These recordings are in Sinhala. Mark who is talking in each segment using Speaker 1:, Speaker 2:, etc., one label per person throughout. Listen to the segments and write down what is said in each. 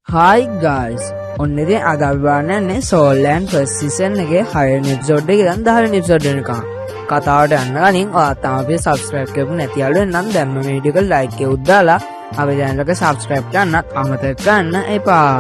Speaker 1: Hi guys, ඔන්න ඉතින් අද අපි බලන්නේ Soul Land first season එකේ 6 වෙනි episode එකේ ඉඳන් 10 වෙනි episode වෙනකම්. කතාවට යන්න කලින් ඔයාලා තාම අපි subscribe කරපු නැති යාළුවෝ නම් දැන් මේ වීඩියෝ එක like එක උද්දාලා අපේ channel එක subscribe කරන්න අමතක කරන්න එපා.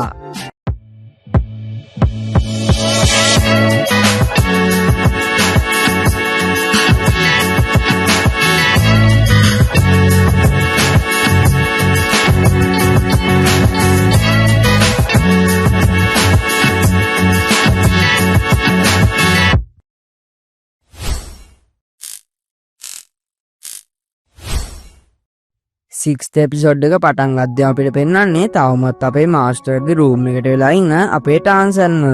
Speaker 1: Sixth episode එක පටන් ගද්දී අපිට පෙන්වන්නේ තවමත් අපේ මාස්ටර්ගේ රූම් එකට වෙලා ඉන්න අපේ ටාන්සන්ව.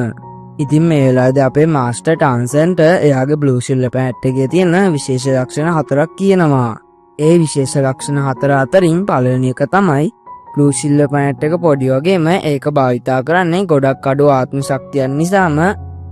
Speaker 1: ඉතින් මේ වෙලාවේදී අපේ මාස්ටර් ටාන්සන්ට එයාගේ බ්ලූ ෂිල්ලර් පැට් එකේ තියෙන විශේෂ ලක්ෂණ 4ක් කියනවා. ඒ විශේෂ ලක්ෂණ 4 අතරින් පළවෙනි එක තමයි බ්ලූ ෂිල්ලර් පැට් එක පොඩි වගේම ඒක භාවිතා කරන්නේ ගොඩක් අඩු ආත්ම ශක්තියක් නිසාම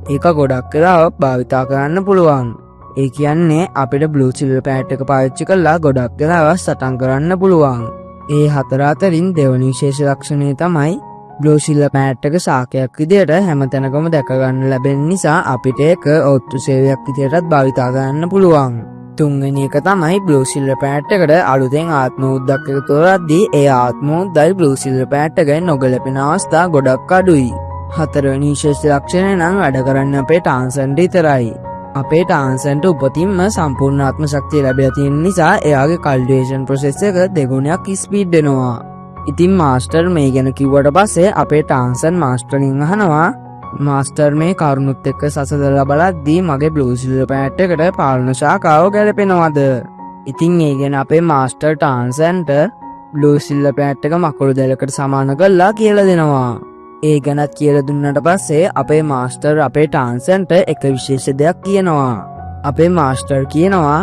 Speaker 1: ඒක ගොඩක් වෙලාවක් භාවිතා කරන්න පුළුවන්. ඒ කියන්නේ අපිට බ්ලූ ෂිල්ලර් පැට් එක පාවිච්චි කරලා ගොඩක් වෙලාවක් සටන් කරන්න පුළුවන්. ඒ 4 අතරින් දෙවැනි විශේෂ ලක්ෂණය තමයි බ්ලූ ෂිල්ලර් පැට් එක සාකයක් විදියට හැමතැනකම දැක ගන්න ලැබෙන නිසා අපිට ඒක ඔත්තු සේවයක් විදියටත් භාවිතා කරන්න පුළුවන්. තුන්වෙනි එක තමයි බ්ලූ ෂිල්ලර් පැට් එකට අලුතෙන් ආත්ම උද්දක් එකතු කරද්දී ඒ ආත්ම උද්දයි බ්ලූ ෂිල්ලර් පැට් එකෙන් නොගැලපෙන අවස්ථා ගොඩක් අඩුයි. හතරවෙනි විශේෂ ලක්ෂණය නම් වැඩ කරන්න අපේ ටාන්සන්ට විතරයි. අපේ ටාන්සන්ට උපතින්ම සම්පූර්ණ ආත්ම ශක්තිය ලැබිලා තියෙන නිසා එයාගේ කල්ටිවේෂන් ප්‍රොසෙස් එක දෙගුණයක් ස්පීඩ් වෙනවා. ඉතින් මාස්ටර් මේ ගැන කිව්වට පස්සේ අපේ ටාන්සන් මාස්ටර්ගෙන් අහනවා මාස්ටර් මේ කරුණුත් එක්ක සසඳලා බලද්දී මගේ බ්ලූ ෂිල්ලර් පැට් එකට පාලන ශාඛාව ගැලපෙනවද? ඉතින් ඒ ගැන අපේ මාස්ටර් ටාන්සන්ට බ්ලූ ෂිල්ලර් පැට් එක මකුළු දැලකට සමාන කරලා කියලා දෙනවා. ඒ ගැනත් කියලා දුන්නට පස්සේ අපේ මාස්ටර් අපේ ටාන්සන්ට එක විශේෂ දෙයක් කියනවා. අපේ මාස්ටර් කියනවා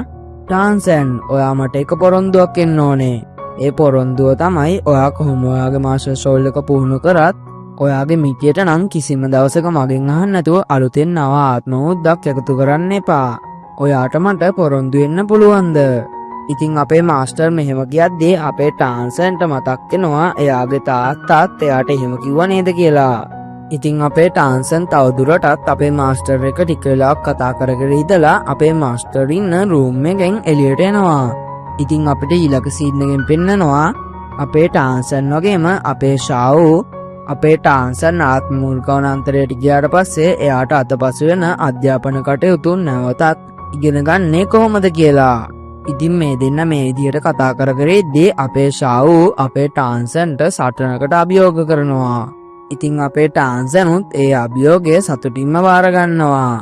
Speaker 1: ටාන්සන් ඔයා මට එක පොරොන්දුවක් එන්න ඕනේ. ඒ පොරොන්දුව තමයි ඔයා කොහොම ඔයාගේ මාස්ටර් සෝල් එක පුහුණු කරත් ඔයාගේ මිටියට නම් කිසිම දවසක මගෙන් අහන්න නැතුව අලුතෙන් නව ආත්ම උද්දක් එකතු කරන්න එපා. ඔයාට මට පොරොන්දු වෙන්න පුළුවන්ද? ඉතින් අපේ මාස්ටර් මෙහෙම කියද්දී අපේ ටාන්සන්ට මතක් වෙනවා එයාගේ තාත්තාත් එයාට එහෙම කිව්වා නේද කියලා. ඉතින් අපේ ටාන්සන් තවදුරටත් අපේ මාස්ටර් එක ටික වෙලාවක් කතා කරගෙන ඉඳලා අපේ මාස්ටර් ඉන්න රූම් එකෙන් එළියට එනවා. ඉතින් අපිට ඊළඟ සීන් එකෙන් පෙන්නනවා අපේ ටාන්සන් වගේම අපේ ෂාවු අපේ ටාන්සන් ආත්ම මූලිකවනාන්තරයට ගියාට පස්සේ එයාට අතපසු වෙන අධ්‍යාපන කටයුතු නැවතත් ඉගෙන ගන්නේ කොහොමද කියලා. ඉතින් මේ දෙන්න මේ විදියට කතා කරගෙන ඉද්දී අපේ ෂාවු අපේ ටාන්සන්ට සටනකට අභියෝග කරනවා. ඉතින් අපේ ටාන්සනුත් ඒ අභියෝගය සතුටින්ම වාර ගන්නවා.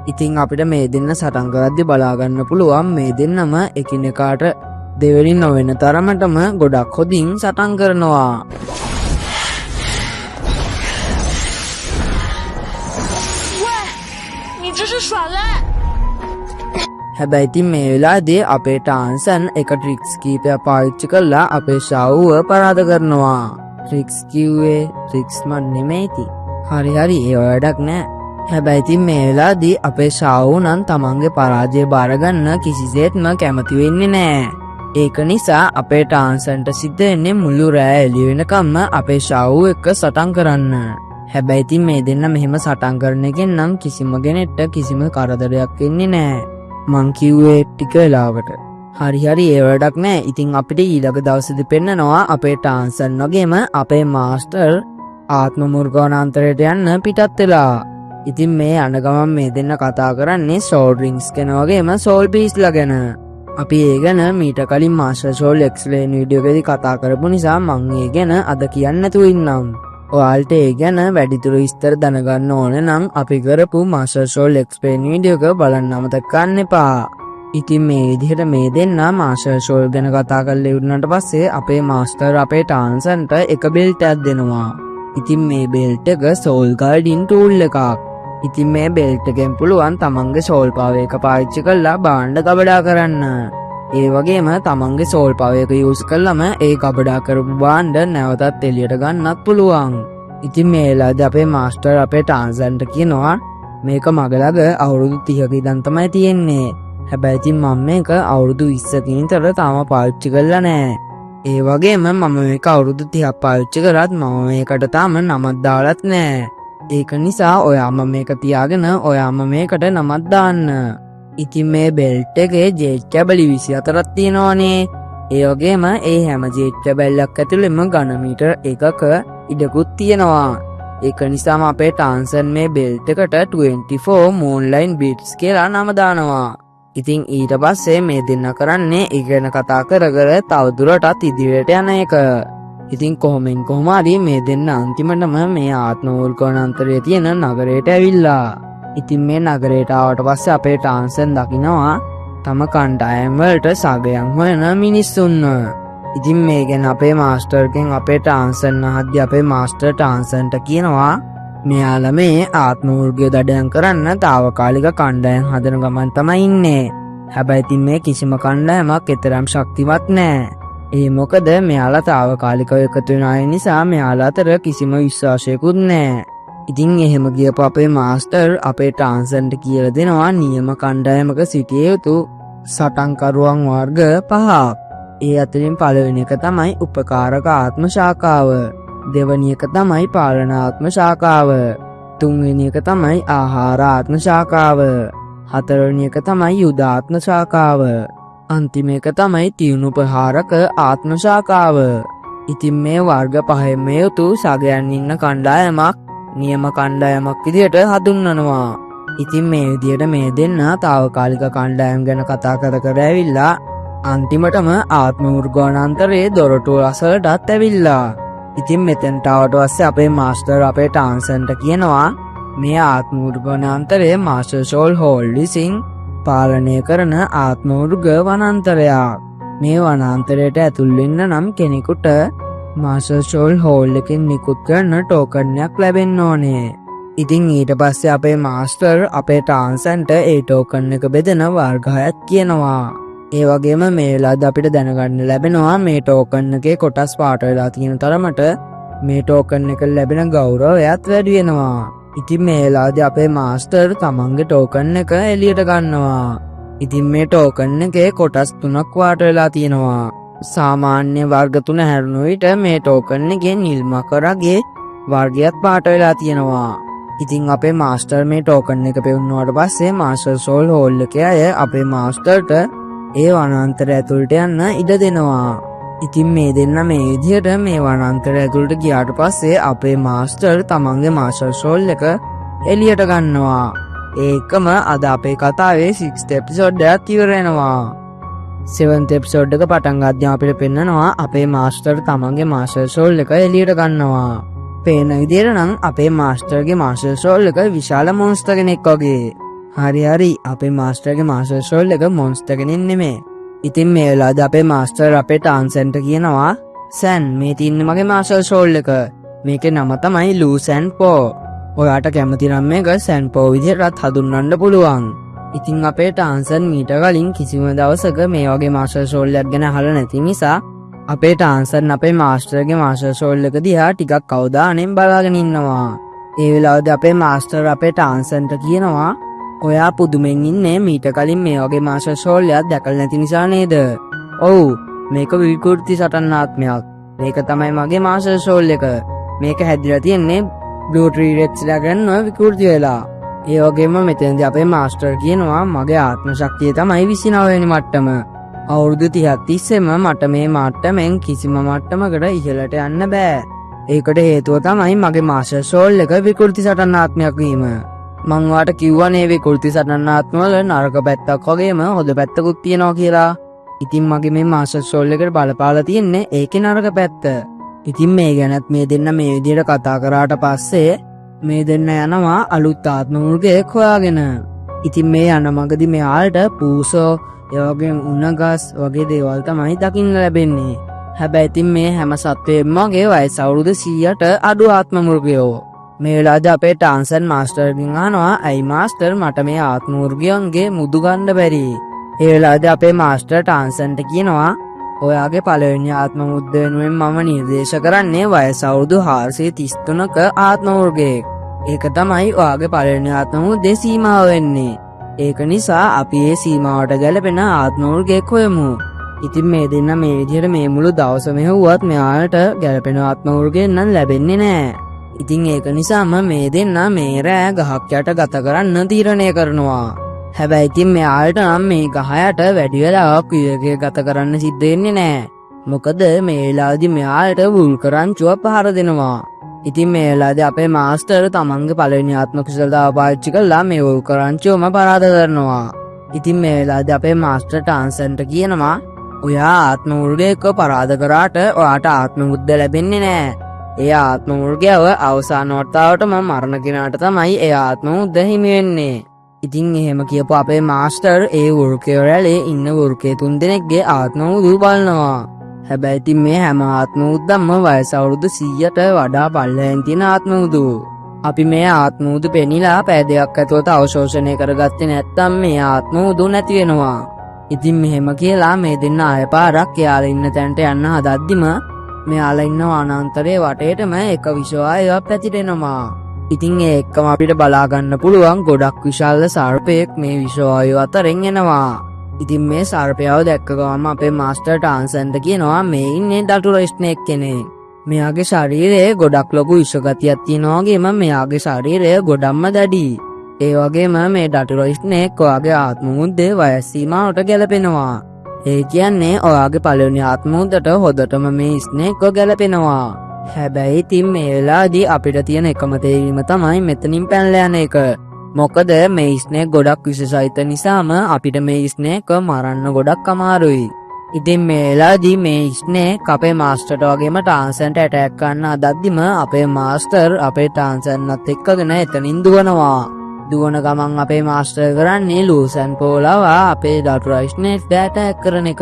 Speaker 1: ඉතින් අපිට මේ දෙන්න සටන් කරද්දී බලා ගන්න පුළුවන් මේ දෙන්නම එකිනෙකාට දෙවෙනි නොවන තරමටම ගොඩක් හොඳින් සටන් කරනවා. හැබැයි ඉතින් මේ වෙලාවේදී අපේ ටාන්සන් එක ට්‍රික්ස් කීපයක් පාවිච්චි කරලා අපේ ෂාවුව පරාද කරනවා. ට්‍රික්ස් කිව්වේ ට්‍රික්ස් මන් නෙමෙයිති. හරි ඒ වැඩක් නෑ. හැබැයි ඉතින් මේ වෙලාවේදී අපේ ෂාවු නම් තමන්ගේ පරාජය බාර ගන්න කිසිසේත්ම කැමති වෙන්නේ නෑ. ඒක නිසා අපේ ටාන්සන්ට සිද්ධ වෙන්නේ මුළු රෑ එළිය වෙනකම්ම අපේ ෂාවු එක්ක සටන් කරන්න. හැබැයි ඉතින් මේ දෙන්න මෙහෙම සටන් කරන එකෙන් නම් කිසිම කෙනෙක්ට කිසිම කරදරයක් වෙන්නේ නෑ. මං කිව්වේ ටික වෙලාවකට. හරි ඒ වැඩක් නෑ. ඉතින් අපිට ඊළඟ දවසේදී පෙන්නනවා අපේ ටාන්සන් වගේම අපේ මාස්ටර් ආත්ම මුර්ගවනාන්තරයට යන්න පිටත් වෙලා. ඉතින් මේ යන ගමන් මේ දෙන්න කතා කරන්නේ සෝල් රින්ග්ස් ගැන වගේම සෝල් පීස්ලා ගැන. අපි ඒ ගැන මීට කලින් මාස්ටර් සෝල් එක්ස්ප්ලේන් වීඩියෝ එකේදී කතා කරපු නිසා මං ඒ ගැන අද කියන්න නැතුව ඉන්නම්. ඔයාලට ඒ ගැන වැඩිදුර විස්තර දැනගන්න ඕන නම් අපි කරපු මාස්ටර් සෝල් එක්ස්ප්ලේන් වීඩියෝ එක බලන්න අමතක කරන්න එපා. ඉතින් මේ විදිහට මේ දෙන්න මාස්ටර් සෝල් ගැන කතා කරලා ඉවරනට පස්සේ අපේ මාස්ටර් අපේ ටාන්සන්ට එක බෙල්ට් එකක් දෙනවා. ඉතින් මේ බෙල්ට් එක සෝල් ගාඩින් ටූල් එකක්. ඉතින් මේ බෙල්ට් එකෙන් පුළුවන් තමන්ගේ සෝල් පවර් එක පාවිච්චි කරලා බාණ්ඩ කබඩා කරන්න. ඒ වගේම තමන්ගේ සෝල් පවර් එක යූස් කළාම ඒ කබඩා කරපු බාණ්ඩ නැවතත් එළියට ගන්නත් පුළුවන්. ඉතින් මේ වෙලාවේදී අපේ මාස්ටර් අපේ ටාන්සන්ට කියනවා මේක මග ළඟ අවුරුදු 30ක ඉඳන් තමයි තියෙන්නේ. හැබැයි ඉතින් මම මේක අවුරුදු 20කින් විතර තාම පාවිච්චි කරලා නෑ. ඒ වගේම මම මේක අවුරුදු 30ක් පාවිච්චි කරත් මම මේකට තාම නමක් දාලත් නෑ. ඒක නිසා ඔයාම මේක තියාගෙන ඔයාම මේකට නමක් දාන්න. ඉතින් මේ බෙල්ට් එකේ ජේජ් කැබලි 24ක් තියෙනවානේ. ඒ වගේම ඒ හැම ජේජ් කැබල්ලක් ඇතුළෙම ඝන මීටර් 1ක ඉඩකුත් තියෙනවා. ඒක නිසාම අපේ ටාන්සන් මේ බෙල්ට් එකට 24 Moonlight Beats කියලා නම දානවා. ඉතින් ඊට පස්සේ මේ දෙන්න කරන්නේ ඉගෙන කතා කර කර තවදුරටත් ඉදිරියට යන එක. ඉතින් කොහොමෙන් කොහොම හරි මේ දෙන්න අන්තිමටම මේ ආත්මවෘකෝණාන්තරයේ තියෙන නගරයට ඇවිල්ලා. ඉතින් මේ නගරයට ආවට පස්සේ අපේ ටාන්සන් දකිනවා තම කණ්ඩායම් වලට සගයන් හොයන මිනිස්සුන්ව. ඉතින් මේ ගැන අපේ මාස්ටර්ගෙන් අපේ ටාන්සන් අහද්දි අපේ මාස්ටර් ටාන්සන්ට කියනවා මෙයාලා මේ ආත්මවෘර්ගය දඩයන් කරන්න තාවකාලික කණ්ඩායම් හදන ගමන් තමයි ඉන්නේ. හැබැයි ඉතින් මේ කිසිම කණ්ඩායමක් එතරම් ශක්තිමත් නෑ. ඒ මොකද මෙයාලා තාවකාලිකව එකතු වෙන අය නිසා මෙයාලා අතර කිසිම විශ්වාසයකුත් නෑ. ඉතින් එහෙම ගියපු අපේ මාස්ටර් අපේ ටාන්සන්ට කියලා දෙනවා නියම කණ්ඩායමක සිටිය යුතු සටන්කරුවන් වර්ග 5ක්. ඒ අතරින් පළවෙනි එක තමයි උපකාරක ආත්ම ශාඛාව. දෙවැනි එක තමයි පාලනාත්ම ශාඛාව. තුන්වෙනි එක තමයි ආහාර ආත්ම ශාඛාව. හතරවෙනි එක තමයි යුදාත්ම ශාඛාව. අන්තිම එක තමයි තියුණු ප්‍රහාරක ආත්ම ශාඛාව. ඉතින් මේ වර්ග පහෙන්ම යුතු සගයන් ඉන්න කණ්ඩායමක් නියම කණ්ඩායමක් විදියට හඳුන්වනවා. ඉතින් මේ විදියට මේ දෙන්න තාවකාලික කණ්ඩායම් ගැන කතා කර කර ඇවිල්ලා අන්තිමටම ආත්මවෘර්ගෝණාන්තරයේ දොරටුව අසලටත් ඇවිල්ලා. ඉතින් මෙතෙන්ට ආවට පස්සේ අපේ මාස්ටර් අපේ ටාන්සන්ට කියනවා මේ ආත්මවෘර්ගෝණාන්තරයේ මාස්ටර් ෂෝල් හෝල් විසින් පාලනය කරන ආත්මවෘර්ග වනාන්තරයක්. මේ වනාන්තරයට ඇතුල් වෙන්න නම් කෙනෙකුට මාස්ටර් ෂෝල් හෝල් එකෙන් නිකුත් කරන ටෝකන්යක් ලැබෙන්න ඕනේ. ඉතින් ඊට පස්සේ අපේ මාස්ටර් අපේ ටාන්සන්ට ඒ ටෝකන් එක බෙදෙන වර්ග 6ක් කියනවා. ඒ වගේම මේ වෙලාවේදී අපිට දැනගන්න ලැබෙනවා මේ ටෝකන් එකේ කොටස් පාට වෙලා තියෙන තරමට මේ ටෝකන් එක ලැබෙන ගෞරවයත් වැඩි වෙනවා. ඉතින් මේ වෙලාවේදී අපේ මාස්ටර් තමන්ගේ ටෝකන් එක එළියට ගන්නවා. ඉතින් මේ ටෝකන් එකේ කොටස් 3ක් වාට වෙලා තියෙනවා. සාමාන්‍ය වර්ග 3 හැරුණු විට මේ ටෝකන් එකේ නිල් මකරගේ වර්ගයක් පාට වෙලා තියෙනවා. ඉතින් අපේ මාස්ටර් මේ ටෝකන් එක පෙවුනාට පස්සේ මාස්ටර් සෝල් හෝල් එකේ අය අපේ මාස්ටර්ට ඒ වනාන්තරය ඇතුළට යන්න ඉඩ දෙනවා. ඉතින් මේ දෙන්න මේ විදිහට මේ වනාන්තරය ඇතුළට ගියාට පස්සේ අපේ මාස්ටර් තමන්ගේ මාස්ටර් ෂෝල් එක එළියට ගන්නවා. ඒකම අද අපේ කතාවේ 6th එපිසෝඩ් එකක් ඉවර වෙනවා. 7th එපිසෝඩ් එක පටන් ගද්දී අපිට පෙන්නනවා අපේ මාස්ටර් තමන්ගේ මාස්ටර් ෂෝල් එක එළියට ගන්නවා. පේන විදිහට නම් අපේ මාස්ටර්ගේ මාස්ටර් ෂෝල් එක විශාල මොන්ස්ටර් කෙනෙක් වගේ. හරි අපේ මාස්ටර්ගේ මාස්ටර් ෂෝල් එක මොන්ස්ටර් කෙනෙක් නෙමෙයි. ඉතින් මේ වෙලාවේදී අපේ මාස්ටර් අපේ ටාන්සන්ට කියනවා සෑන් මේ තින්නේ මගේ මාස්ටර් ෂෝල් එක. මේකේ නම තමයි ලූ සෑන් පෝ. ඔයාට කැමති නම් මේක සෑන් පෝ විදිහටත් හඳුන්වන්න පුළුවන්. ඉතින් අපේ ටාන්සන් මීට කලින් කිසිම දවසක මේ වගේ මාස්ටර් ෂෝල් එකක් ගැන අහලා නැති නිසා අපේ ටාන්සන් අපේ මාස්ටර්ගේ මාස්ටර් ෂෝල් එක දිහා ටිකක් අවධානයෙන් බලාගෙන ඉන්නවා. ඒ වෙලාවේදී අපේ මාස්ටර් අපේ ටාන්සන්ට කියනවා ඔයා පුදුමෙන් ඉන්නේ මීට කලින් මේ වගේ මාස්ටර් ෂෝල් එකක් දැකලා නැති නිසා නේද? ඔව් මේක විකෘති සටනාත්මයක්. මේක තමයි මගේ මාස්ටර් ෂෝල් එක. මේක හැදිලා තියෙන්නේ බ්ලූ ට්‍රී රෙක්ස්ලා ගන්නව විකෘති වෙලා. ඒ වගේම මෙතනදී අපේ මාස්ටර් කියනවා මගේ ආත්ම ශක්තිය තමයි 29 වෙනි මට්ටම. අවුරුදු 30ක් තිස්සෙම මට මේ මට්ටමෙන් කිසිම මට්ටමකට ඉහළට යන්න බෑ. ඒකට හේතුව තමයි මගේ මාස්ටර් ෂෝල් එක විකෘති සටනාත්මයක් වීම. මං වාට කිව්වනේ විකෘති සටනාත්මවල නරක පැත්තක් වගේම හොඳ පැත්තකුත් තියෙනවා කියලා. ඉතින් මගේ මේ මාස්ටර් ෂෝල් එකට බලපාලා තියෙන්නේ ඒකේ නරක පැත්ත. ඉතින් මේ ගැනත් මේ දෙන්න මේ විදිහට කතා කරාට පස්සේ මේ දෙන්න යනවා අලුත් ආත්ම වෘර්ගයක් හොයාගෙන. ඉතින් මේ යන මගදී මෙයාලට පූසෝ යෝගෙන් උණගස් වගේ දේවල් තමයි දකින්න ලැබෙන්නේ. හැබැයි ඉතින් මේ හැම සත්වෙම වගේ වයස අවුරුදු 100ට අඩු ආත්ම වෘර්ගයෝ. මේ වෙලාවේදී අපේ ටාන්සන් මාස්ටර්ගෙන් අහනවා ඇයි මාස්ටර් මට මේ ආත්ම වෘර්ගයන්ගේ මුදු ගන්න බැරි? ඒ වෙලාවේදී අපේ මාස්ටර් ටාන්සන්ට කියනවා ඔයාගේ පළවෙනි ආත්ම මුද්ද වෙනුවෙන් මම නිර්දේශ කරන්නේ වයස අවුරුදු 433ක ආත්ම වෘර්ගයක්. ඒක තමයි ඔයාගේ පළවෙනි ආත්ම මුද්දේ සීමාව වෙන්නේ. ඒක නිසා අපි ඒ සීමාවට ගැලපෙන ආත්මවෘර්ගයෙක් හොයමු. ඉතින් මේ දෙන්න මේ විදිහට මේ මුළු දවසම හෙව්වත් මෙයාට ගැලපෙන ආත්මවෘර්ගයෙක් නම් ලැබෙන්නේ නැහැ. ඉතින් ඒක නිසාම මේ දෙන්න මේ රෑ ගහක් යට ගත කරන්න තීරණය කරනවා. හැබැයි ඉතින් මෙයාට නම් මේ ගහ යට වැඩි වෙලාවක් විවේකයේ ගත කරන්න සිද්ධ වෙන්නේ නැහැ. මොකද මේ වෙලාවේදී මෙයාට වුල්කරංචුව පහර දෙනවා. ඉතින් මේ වෙලාවේදී අපේ මාස්ටර් තමන්ගේ පළවෙනි ආත්ම කුසලතාව පාවිච්චි කරලා මේ වුල්කරංචුවම පරාද කරනවා. ඉතින් මේ වෙලාවේදී අපේ මාස්ටර් ටාන්සන්ට කියනවා ඔයා ආත්ම වෘර්ගයක පරාද කරාට ඔයාට ආත්ම බුද්ධ ලැබෙන්නේ නැහැ. ඒ ආත්ම වෘර්ගයව අවසාන වතාවටම මරණ කෙනාට තමයි ඒ ආත්ම බුද්ධ හිමි වෙන්නේ. ඉතින් එහෙම කියපු අපේ මාස්ටර් ඒ වෘර්ගය රැළේ ඉන්න වෘර්ගය 3 දෙනෙක්ගේ ආත්ම බුදු බලනවා. හැබැයි ඉතින් මේ හැම ආත්ම බුද්දක්ම වයස අවුරුදු 100ට වඩා පල්ලෙන් තියෙන ආත්ම බුදු. අපි මේ ආත්ම බුදු පෙනිලා පැය දෙකක් ඇතුළත අවශෝෂණය කරගත්තේ නැත්නම් මේ ආත්ම බුදු නැති වෙනවා. ඉතින් මෙහෙම කියලා මේ දෙන්න ආය පාරක් එයාලා ඉන්න තැනට යන්න හදද්දිම මෙයාලා ඉන්න වනාන්තරයේ වටේටම එක විෂවායුවක් පැතිරෙනවා. ඉතින් ඒ එක්කම අපිට බලා ගන්න පුළුවන් ගොඩක් විශාල සර්පයෙක් මේ විෂවායුව අතරින් එනවා. ඉතින් මේ සර්පයාව දැක්ක ගමන් අපේ මාස්ටර් ටාන්සන්ට කියනවා මේ ඉන්නේ ඩටුරා ස්නේක් කෙනෙක්. මෙයාගේ ශරීරයේ ගොඩක් ලොකු විෂ ගතියක් තියෙනවා වගේම මෙයාගේ ශරීරය ගොඩක්ම දැඩි. ඒ වගේම මේ ඩටුරා ස්නේක් ඔයාගේ ආත්ම මුද්දේ වයස් සීමාවට ගැලපෙනවා. ඒ කියන්නේ ඔයාගේ පළවෙනි ආත්ම මුද්දට හොදටම මේ ස්නේක්ව ගැලපෙනවා. හැබැයි ඉතින් මේ වෙලාවේදී අපිට තියෙන එකම තේරීම තමයි මෙතනින් පැනලා යන එක. මොකද මේ ස්නේක් ගොඩක් විශේෂයිත නිසාම අපිට මේ ස්නේක්ව මරන්න ගොඩක් අමාරුයි. ඉතින් මේ වෙලාවේදී මේ ස්නේක් අපේ මාස්ටර්ට වගේම ටාන්සන්ට ඇටැක් කරන්න හදද්දිම අපේ මාස්ටර් අපේ ටාන්සන්වත් එක්කගෙන එතනින් දුවනවා. දුවන ගමන් අපේ මාස්ටර් කරන්නේ ලූසන් පොලවා අපේ ඩටුරා ස්නේක්ට ඇටැක් කරන එක.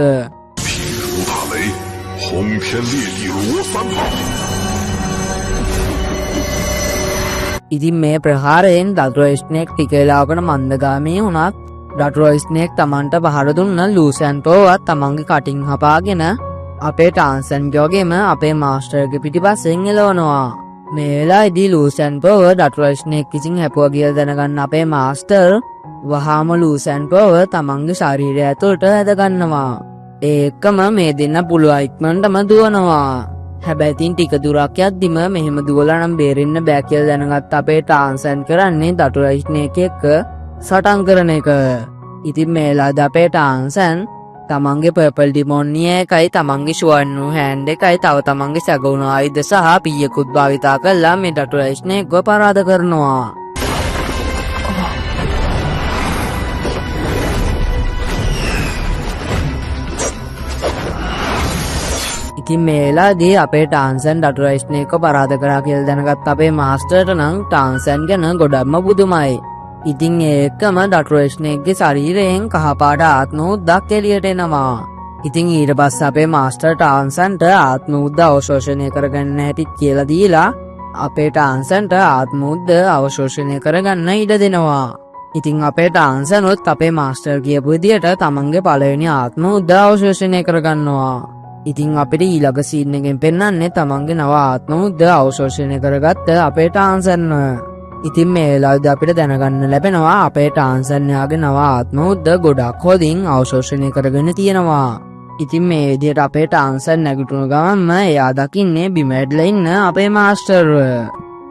Speaker 1: ඉතින් මේ ප්‍රහාරයෙන් ඩටුරා ස්නේක් ටික වෙලාවකට මන්දගාමී වුණත් ඩටුරා ස්නේක් තමන්ට පහර දුන්න ලූසන් පොවත් තමන්ගේ කටින් හපාගෙන අපේ ටාන්සන් ගෝගෙම අපේ මාස්ටර්ගේ පිටිපස්සෙන් එලවනවා. මේ වෙලාවේදී ලූසන් පොව ඩටුරා ස්නේක් කිසිං හැපුවා කියලා දැනගන්න අපේ මාස්ටර් වහාම ලූසන් පොව තමන්ගේ ශරීරය ඇතුළට ඇද ගන්නවා. ඒ එක්කම මේ දෙන්න පුළුවන් ඉක්මනටම දුවනවා. හැබැයි ඉතින් ටික දුරක් යද්දිම මෙහෙම දුවලා නම් බේරෙන්න බෑ කියලා දැනගත්ත අපේ ටාන්සන් කරන්නේ ඩටුරා ස්නේක් එක්ක සටන් කරන එක. ඉතින් මේ වෙලාවේදී අපේ ටාන්සන් තමන්ගේ පර්පල් ඩිමොන්නිය එකයි තමන්ගේ ෂුවන්නු හෑන්ඩ් එකයි තව තමන්ගේ සැගවුණු ආයුධ සහ පීයකුත් භාවිතා කරලා මේ ඩටුරා ස්නේක්ව පරාද කරනවා. ඉතින් මේ වෙලාවේදී අපේ ටාන්සන් ඩටුරා ස්නේක්ව පරාද කරා කියලා දැනගත්ත අපේ මාස්ටර්ට නම් ටාන්සන් ගැන ගොඩක්ම පුදුමයි. ඉතින් ඒකම ඩටුරා ස්නේක්ගේ ශරීරයෙන් කහපාට ආත්ම උද්දක් එළියට එනවා. ඉතින් ඊට පස්සේ අපේ මාස්ටර් ටාන්සන්ට ආත්ම උද්ද අවශෝෂණය කරගන්න හැටි කියලා දීලා අපේ ටාන්සන්ට ආත්ම උද්ද අවශෝෂණය කරගන්න ඉඩ දෙනවා. ඉතින් අපේ ටාන්සන්වත් අපේ මාස්ටර් කියපු විදියට තමන්ගේ පළවෙනි ආත්ම උද්ද අවශෝෂණය කරගන්නවා. ඉතින් අපිට ඊළඟ සීන් එකෙන් පෙන්වන්නේ තමන්ගේ නව ආත්ම උද්ද අවශෝෂණය කරගත්ත අපේ ටාන්සන්ව. ඉතින් මේ වෙලාවේදී අපිට දැනගන්න ලැබෙනවා අපේ ටාන්සන් යාගේ නව ආත්ම උද්ද ගොඩක් හොදින් අවශෝෂණය කරගෙන තියෙනවා. ඉතින් මේ විදිහට අපේ ටාන්සන් නැගිටින ගමන්ම එයා දකින්නේ බිම ඇදලා ඉන්න අපේ මාස්ටර්ව.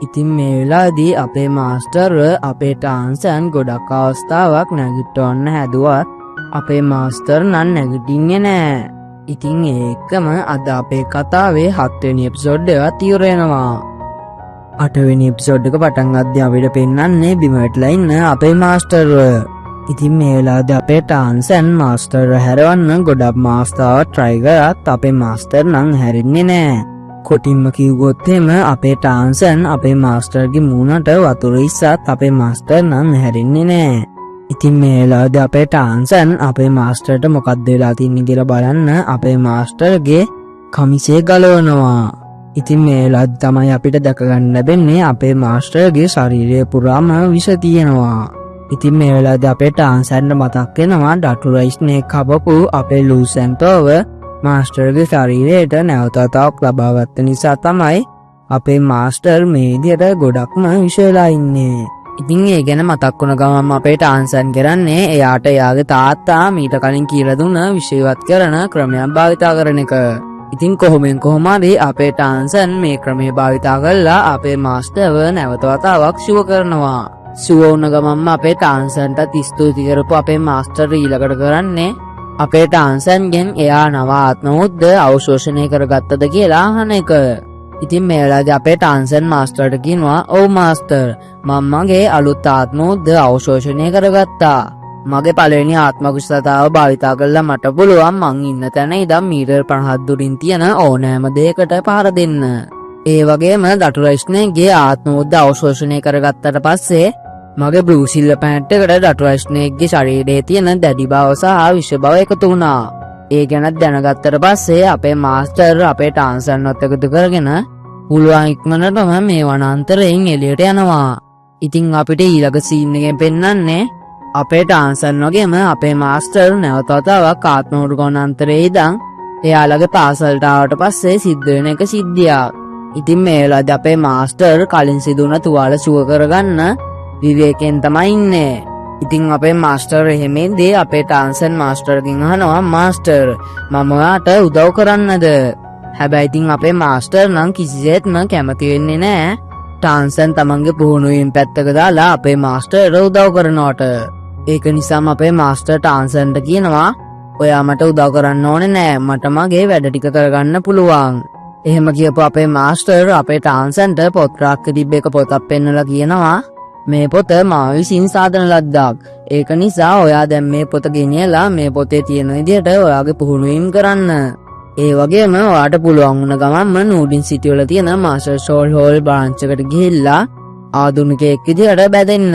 Speaker 1: ඉතින් මේ වෙලාවේදී අපේ මාස්ටර්ව අපේ ටාන්සන් ගොඩක් අවස්ථාවක් නැගිටවන්න හැදුවත් අපේ මාස්ටර් නම් නැගිටින්නේ නැහැ. ඉතින් ඒකම අද අපේ කතාවේ 7 වෙනි එපිසෝඩ් එක ඉවර වෙනවා. 8 වෙනි එපිසෝඩ් එක පටන් ගද්දී අපිට පෙන්වන්නේ බිම වැටලා ඉන්න අපේ මාස්ටර්ව. ඉතින් මේ වෙලාවේදී අපේ ටාන්සන් මාස්ටර්ව හැරවන්න ගොඩක් මාස්ටර්ව try කරත් අපේ මාස්ටර් නම් හැරෙන්නේ නැහැ. කොටින්ම කිව්වොත් එහෙම අපේ ටාන්සන් අපේ මාස්ටර්ගේ මූණට වතුර ඉස්සත් අපේ මාස්ටර් නම් හැරෙන්නේ නැහැ. ඉතින් මේ වෙලාවේදී අපේ ටාන්සන් අපේ මාස්ටර්ට මොකක්ද වෙලා තින්නේ කියලා බලන්න අපේ මාස්ටර්ගේ කමිසය ගලවනවා. ඉතින් මේ වෙලාවේදී තමයි අපිට දැක ගන්න ලැබෙන්නේ අපේ මාස්ටර්ගේ ශරීරය පුරාම විෂ තියෙනවා. ඉතින් මේ වෙලාවේදී අපේ ටාන්සන්ට මතක් වෙනවා ඩටුරා ස්නේක් කපපු අපේ ලූසන් පොව මාස්ටර්ගේ ශරීරයට නැවතතාවක් ලබා ගත්ත නිසා තමයි අපේ මාස්ටර් මේ විදියට ගොඩක්ම විෂ වෙලා ඉන්නේ. ඉතින් ඒ ගැන මතක් වුණ ගමන් අපේ ටාන්සන් කරන්නේ එයාට එයාගේ තාත්තා මීට කලින් කියලා දුන්න විශ්වවත් කරන ක්‍රමයක් භාවිතා කරන එක. ඉතින් කොහොම හරි අපේ ටාන්සන් මේ ක්‍රමය භාවිතා කරලා අපේ මාස්ටර්ව නැවත වතාවක් ෂුව කරනවා. ෂුව වුණ ගමන්ම අපේ ටාන්සන්ටත් ස්තුති කරපු අපේ මාස්ටර් ඊළඟට කරන්නේ අපේ ටාන්සන්ගෙන් එයා නව ආත්මවුද්ද අවශෝෂණය කරගත්තද කියලා අහන එක. ඉතින් මේ වෙලාවේදී අපේ ටාන්සන් මාස්ටර්ට කියනවා ඔව් මාස්ටර් මම මගේ අලුත් ආත්මවුද්ද අවශෝෂණය කරගත්තා. මගේ පළවෙනි ආත්ම කුසලතාව භාවිතා කරලා මට පුළුවන් මං ඉන්න තැන ඉඳන් මීටර් 50ක් දුරින් තියෙන ඕනෑම දෙයකට පහර දෙන්න. ඒ වගේම දටුරා ස්නේක්ගේ ආත්මවුද්ද අවශෝෂණය කරගත්තට පස්සේ මගේ බ්ලූ සිල්වර් පැන්ට් එකට දටුරා ස්නේක්ගේ ශරීරයේ තියෙන දැඩි බව සහ විෂ බව එකතු වුණා. ඒ ගැනත් දැනගත්තට පස්සේ අපේ මාස්ටර් අපේ ටාන්සන්වත් එකතු කරගෙන පුළුවන් ඉක්මනටම මේ වනාන්තරයෙන් එළියට යනවා. ඉතින් අපිට ඊළඟ සීන් එකෙන් පෙන්වන්නේ අපේ ටාන්සන් වගේම අපේ මාස්ටර් නැවත වතාවක් ආත්මවුඩ වනාන්තරයේ ඉඳන් එයාලගේ පාසලට ආවට පස්සේ සිද්ධ වෙන එක සිද්ධියක්. ඉතින් මේ වෙලාවේදී අපේ මාස්ටර් කලින් සිදුවන තුවාල සුව කරගන්න විවේකයෙන් තමයි ඉන්නේ. ඉතින් අපේ මාස්ටර් එහෙමෙන්දී අපේ ටාන්සන් මාස්ටර්ගෙන් අහනවා මාස්ටර් මම ඔයාට උදව් කරන්නද? හැබැයි ඉතින් අපේ මාස්ටර් නම් කිසිසේත්ම කැමති වෙන්නේ නැහැ ටාන්සන් තමන්ගේ පුහුණුවීම් පැත්තක දාලා අපේ මාස්ටර්ට උදව් කරනවට. ඒක නිසාම අපේ මාස්ටර් ටාන්සන්ට කියනවා ඔයා මට උදව් කරන්න ඕනේ නෑ මට මගේ වැඩ ටික කරගන්න පුළුවන්. එහෙම කියපු අපේ මාස්ටර් අපේ ටාන්සන්ට පොත් රාක්කේ තිබ්බ එක පොතක් පෙන්නලා කියනවා මේ පොත මා විසින් සාදන ලද්දක්. ඒක නිසා ඔයා දැන් මේ පොත ගෙනියලා මේ පොතේ තියෙන විදිහට ඔයාගේ පුහුණුවීම් කරන්න. ඒ වගේම ඔයාට පුළුවන් වුණ ගමන්ම නූඩින් සිටි වල තියෙන මාස්ටර් ෂෝල් හෝල් බ්‍රාන්ච් එකට ගිහිල්ලා ආධුනිකයෙක් විදිහට බැදෙන්න.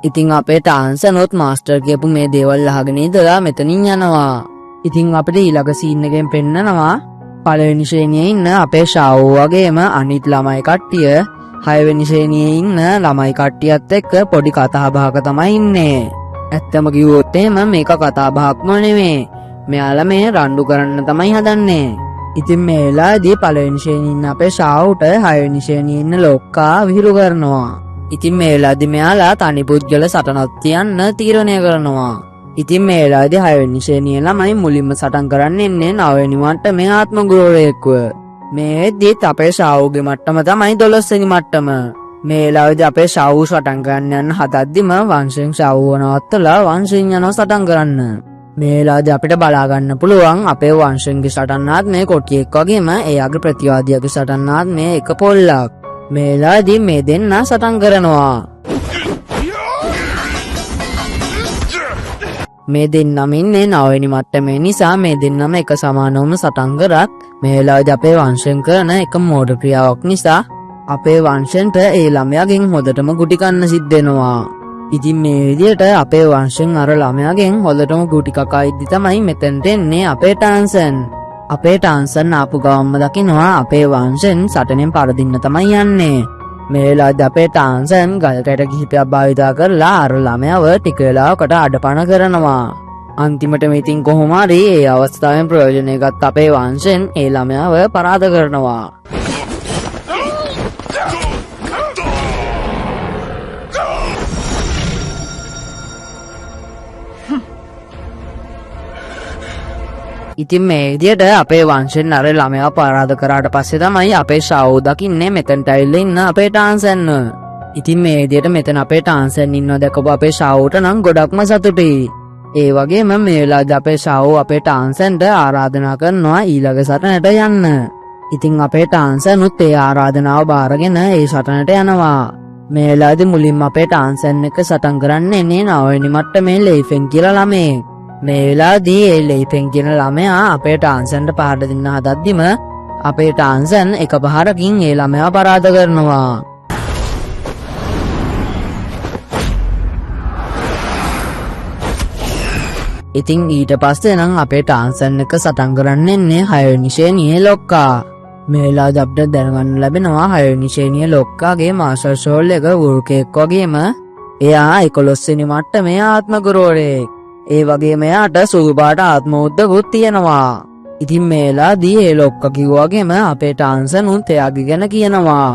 Speaker 1: ඉතින් අපේ ටාන්සනොත් මාස්ටර් කියපු මේ දේවල් අහගෙන ඉඳලා මෙතනින් යනවා. ඉතින් අපිට ඊළඟ සීන් එකෙන් පෙන්නනවා පළවෙනි ශ්‍රේණියේ ඉන්න අපේ ෂාවෝ වගේම අනිත් ළමයි කට්ටිය 6 වෙනි ශ්‍රේණියේ ඉන්න ළමයි කට්ටියත් එක්ක පොඩි කතා බහක තමයි ඉන්නේ. ඇත්තම කිව්වොත් එහෙම මේක කතා බහක්ම නෙමෙයි. මෙයාලා මේ රණ්ඩු කරන්න තමයි හදන්නේ. ඉතින් මේ වෙලාවේදී පළවෙනි ශ්‍රේණියේ ඉන්න අපේ ෂාවුට 6 වෙනි ශ්‍රේණියේ ඉන්න ලොක්කා විහිළු කරනවා. ඉතින් මේ වෙලාවේදී මෙයාලා තනි පුද්ගල සටනක් තියන්න තීරණය කරනවා. ඉතින් මේ වෙලාවේදී 6 වෙනි ශ්‍රේණියේ ළමයි මුලින්ම සටන් කරන්න එන්නේ 9 වෙනි මට්ටමේ ආත්ම ගුරුවරයෙක්ව. මේ වෙද්දිත් අපේ ෂාවුගේ මට්ටම තමයි 12 වෙනි මට්ටම. මේ වෙලාවේදී අපේ ෂාවු සටන් කරන්න යන හදද්දිම වංශයෙන් ෂාවුව නවත්තලා වංශයෙන් යනවා සටන් කරන්න. මේ වෙලාවේදී අපිට බලා ගන්න පුළුවන් අපේ වංශයෙන්ගේ සටන්නාත් මේ කොටියෙක් වගේම එයාගේ ප්‍රතිවාදියාගේ සටන්නාත් මේ එක පොල්ලක්. මේ වෙලාවේදී මේ දෙන්න සටන් කරනවා. මේ දෙන්නම ඉන්නේ 9 වෙනි මට්ටමේ නිසා මේ දෙන්නම එක සමානවම සටන් කරත් මේ වෙලාවේදී අපේ වංශයෙන් කරන එක මෝඩ ක්‍රියාවක් නිසා අපේ වංශෙන්ට ඒ ළමයාගෙන් හොදටම ගුටි කන්න සිද්ධ වෙනවා. ඉතින් මේ විදිහට අපේ වංශෙන් අර ළමයාගෙන් හොදටම ගුටි කකා ඉද්දි තමයි මෙතනට එන්නේ අපේ ටාන්සන්. අපේ ටාන්සන් ආපු ගමන්ම දකිනවා අපේ වංශෙන් සටනෙන් පරදින්න තමයි යන්නේ. මේ වෙලාවේදී අපේ ටාන්සන් ගල් කැට කිහිපයක් භාවිතා කරලා අර ළමයාව ටික වෙලාවකට අඩපණ කරනවා. අන්තිමට මෙතින් කොහොම හරි ඒ අවස්ථාවෙන් ප්‍රයෝජනය ගත් අපේ වංශෙන් ඒ ළමයාව පරාද කරනවා. ඉතින් මේ විදිහට අපේ වංශෙන් අර ළමයා පරාද කරාට පස්සේ තමයි අපේ ෂාවෝ දකින්නේ මෙතනට ඇවිල්ලා ඉන්න අපේ ටාන්සන්ව. ඉතින් මේ විදිහට මෙතන අපේ ටාන්සන් ඉන්නවා දැකපු අපේ ෂාවෝට නම් ගොඩක්ම සතුටුයි. ඒ වගේම මේ වෙලාවේදී අපේ ෂාවෝ අපේ ටාන්සන්ට ආරාධනා කරනවා ඊළඟ සටනට යන්න. ඉතින් අපේ ටාන්සන්ුත් ඒ ආරාධනාව බාරගෙන ඒ සටනට යනවා. මේ වෙලාවේදී මුලින්ම අපේ ටාන්සන් එක සටන් කරන්නේ 9 වෙනි මට්ටමේ ලෙයිෆෙන් කියලා ළමයෙක්. මේ වෙලාවේදී ඒ ලෙයිෆෙන් කියන ළමයා අපේ ටාන්සන්ට පහර දෙන්න හදද්දිම අපේ ටාන්සන් එක පහරකින් ඒ ළමයා පරාද කරනවා. ඉතින් ඊට පස්සේ නම් අපේ ටාන්සන් එක සටන් කරන්නේ 6 වෙනි ශ්‍රේණියේ ලොක්කා. මේ වෙලාවේදී අපිට දැනගන්න ලැබෙනවා 6 වෙනි ශ්‍රේණියේ ලොක්කාගේ මාස්ටර් ෂෝල් එක වුල්කෙක් වගේම එයා 11 වෙනි මට්ටමේ ආත්ම ගුරුවරයෙක්. ඒ වගේම එයාට සුදු පාට ආත්මෝද්දකුත් තියෙනවා. ඉතින් මේ වෙලාවේදී ඒ ලොක්කා කිව්වා වගේම අපේ ටාන්සන් උන් එයාගේ ගැන කියනවා.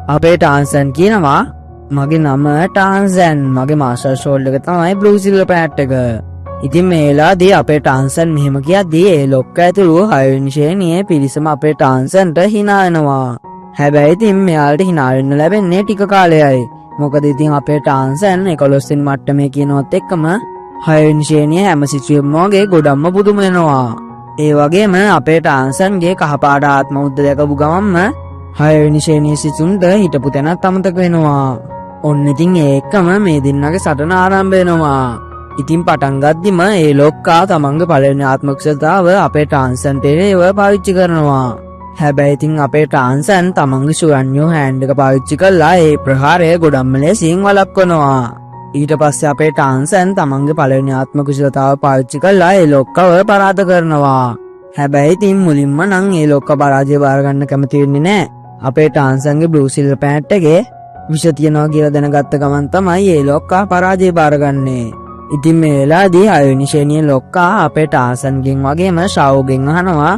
Speaker 1: අපේ ටාන්සන් කියනවා මගේ නම ටාන්සන්. මගේ මාස්ටර් ෂෝල් එක තමයි බ්ලූ සිල්වර් පැට් එක. ඉතින් මේ වෙලාවේදී අපේ ටාන්සන් මෙහෙම කියද්දී ඒ ලොක්ක ඇතුළු 6 වෙනි ශ්‍රේණියේ පිරිසම අපේ ටාන්සන්ට hina වෙනවා. හැබැයි ඉතින් මෙයාලට hina වෙන්න ලැබෙන්නේ ටික කාලයයි. මොකද ඉතින් අපේ ටාන්සන් 11 වෙනි මට්ටමේ කියනවත් එක්කම 6 වෙනි ශ්‍රේණියේ හැම සිසුවෙක්ම වගේ ගොඩක්ම පුදුම වෙනවා. ඒ වගේම අපේ ටාන්සන්ගේ කහපාට ආත්ම උද්ද දැකපු ගමන්ම 6 වෙනි ශ්‍රේණියේ සිසුන්ට හිටපු තැනත් අමතක වෙනවා. ඔන්න ඉතින් ඒකම මේ දෙන්නගේ සටන ආරම්භ වෙනවා. ඉතින් පටන් ගද්දිම ඒ ලොක්කා තමන්ගේ පළවෙනි ආත්ම කුසලතාව අපේ ටාන්සන්ට ඒව පාවිච්චි කරනවා. හැබැයි ඉතින් අපේ ටාන්සන් තමන්ගේ ෂුරන්යෝ හෑන්ඩ් එක පාවිච්චි කරලා ඒ ප්‍රහාරය ගොඩක්ම ලේසියෙන් වළක්වනවා. ඊට පස්සේ අපේ ටාන්සන් තමන්ගේ පළවෙනි ආත්ම කුසලතාව පාවිච්චි කරලා ඒ ලොක්කව පරාද කරනවා. හැබැයි ඉතින් මුලින්ම නම් ඒ ලොක්ක පරාජය බාර ගන්න කැමති වෙන්නේ නැහැ. අපේ ටාන්සන්ගේ බ්ලූ සිල්වර් පැට් එකේ විෂ තියනවා කියලා දැනගත්ත ගමන් තමයි ඒ ලොක්කා පරාජය බාරගන්නේ. ඉතින් මේ වෙලාවේදී 6 වෙනි ශ්‍රේණියේ ලොක්කා අපේ ටාන්සන්ගෙන් වගේම ෂාවුගෙන් අහනවා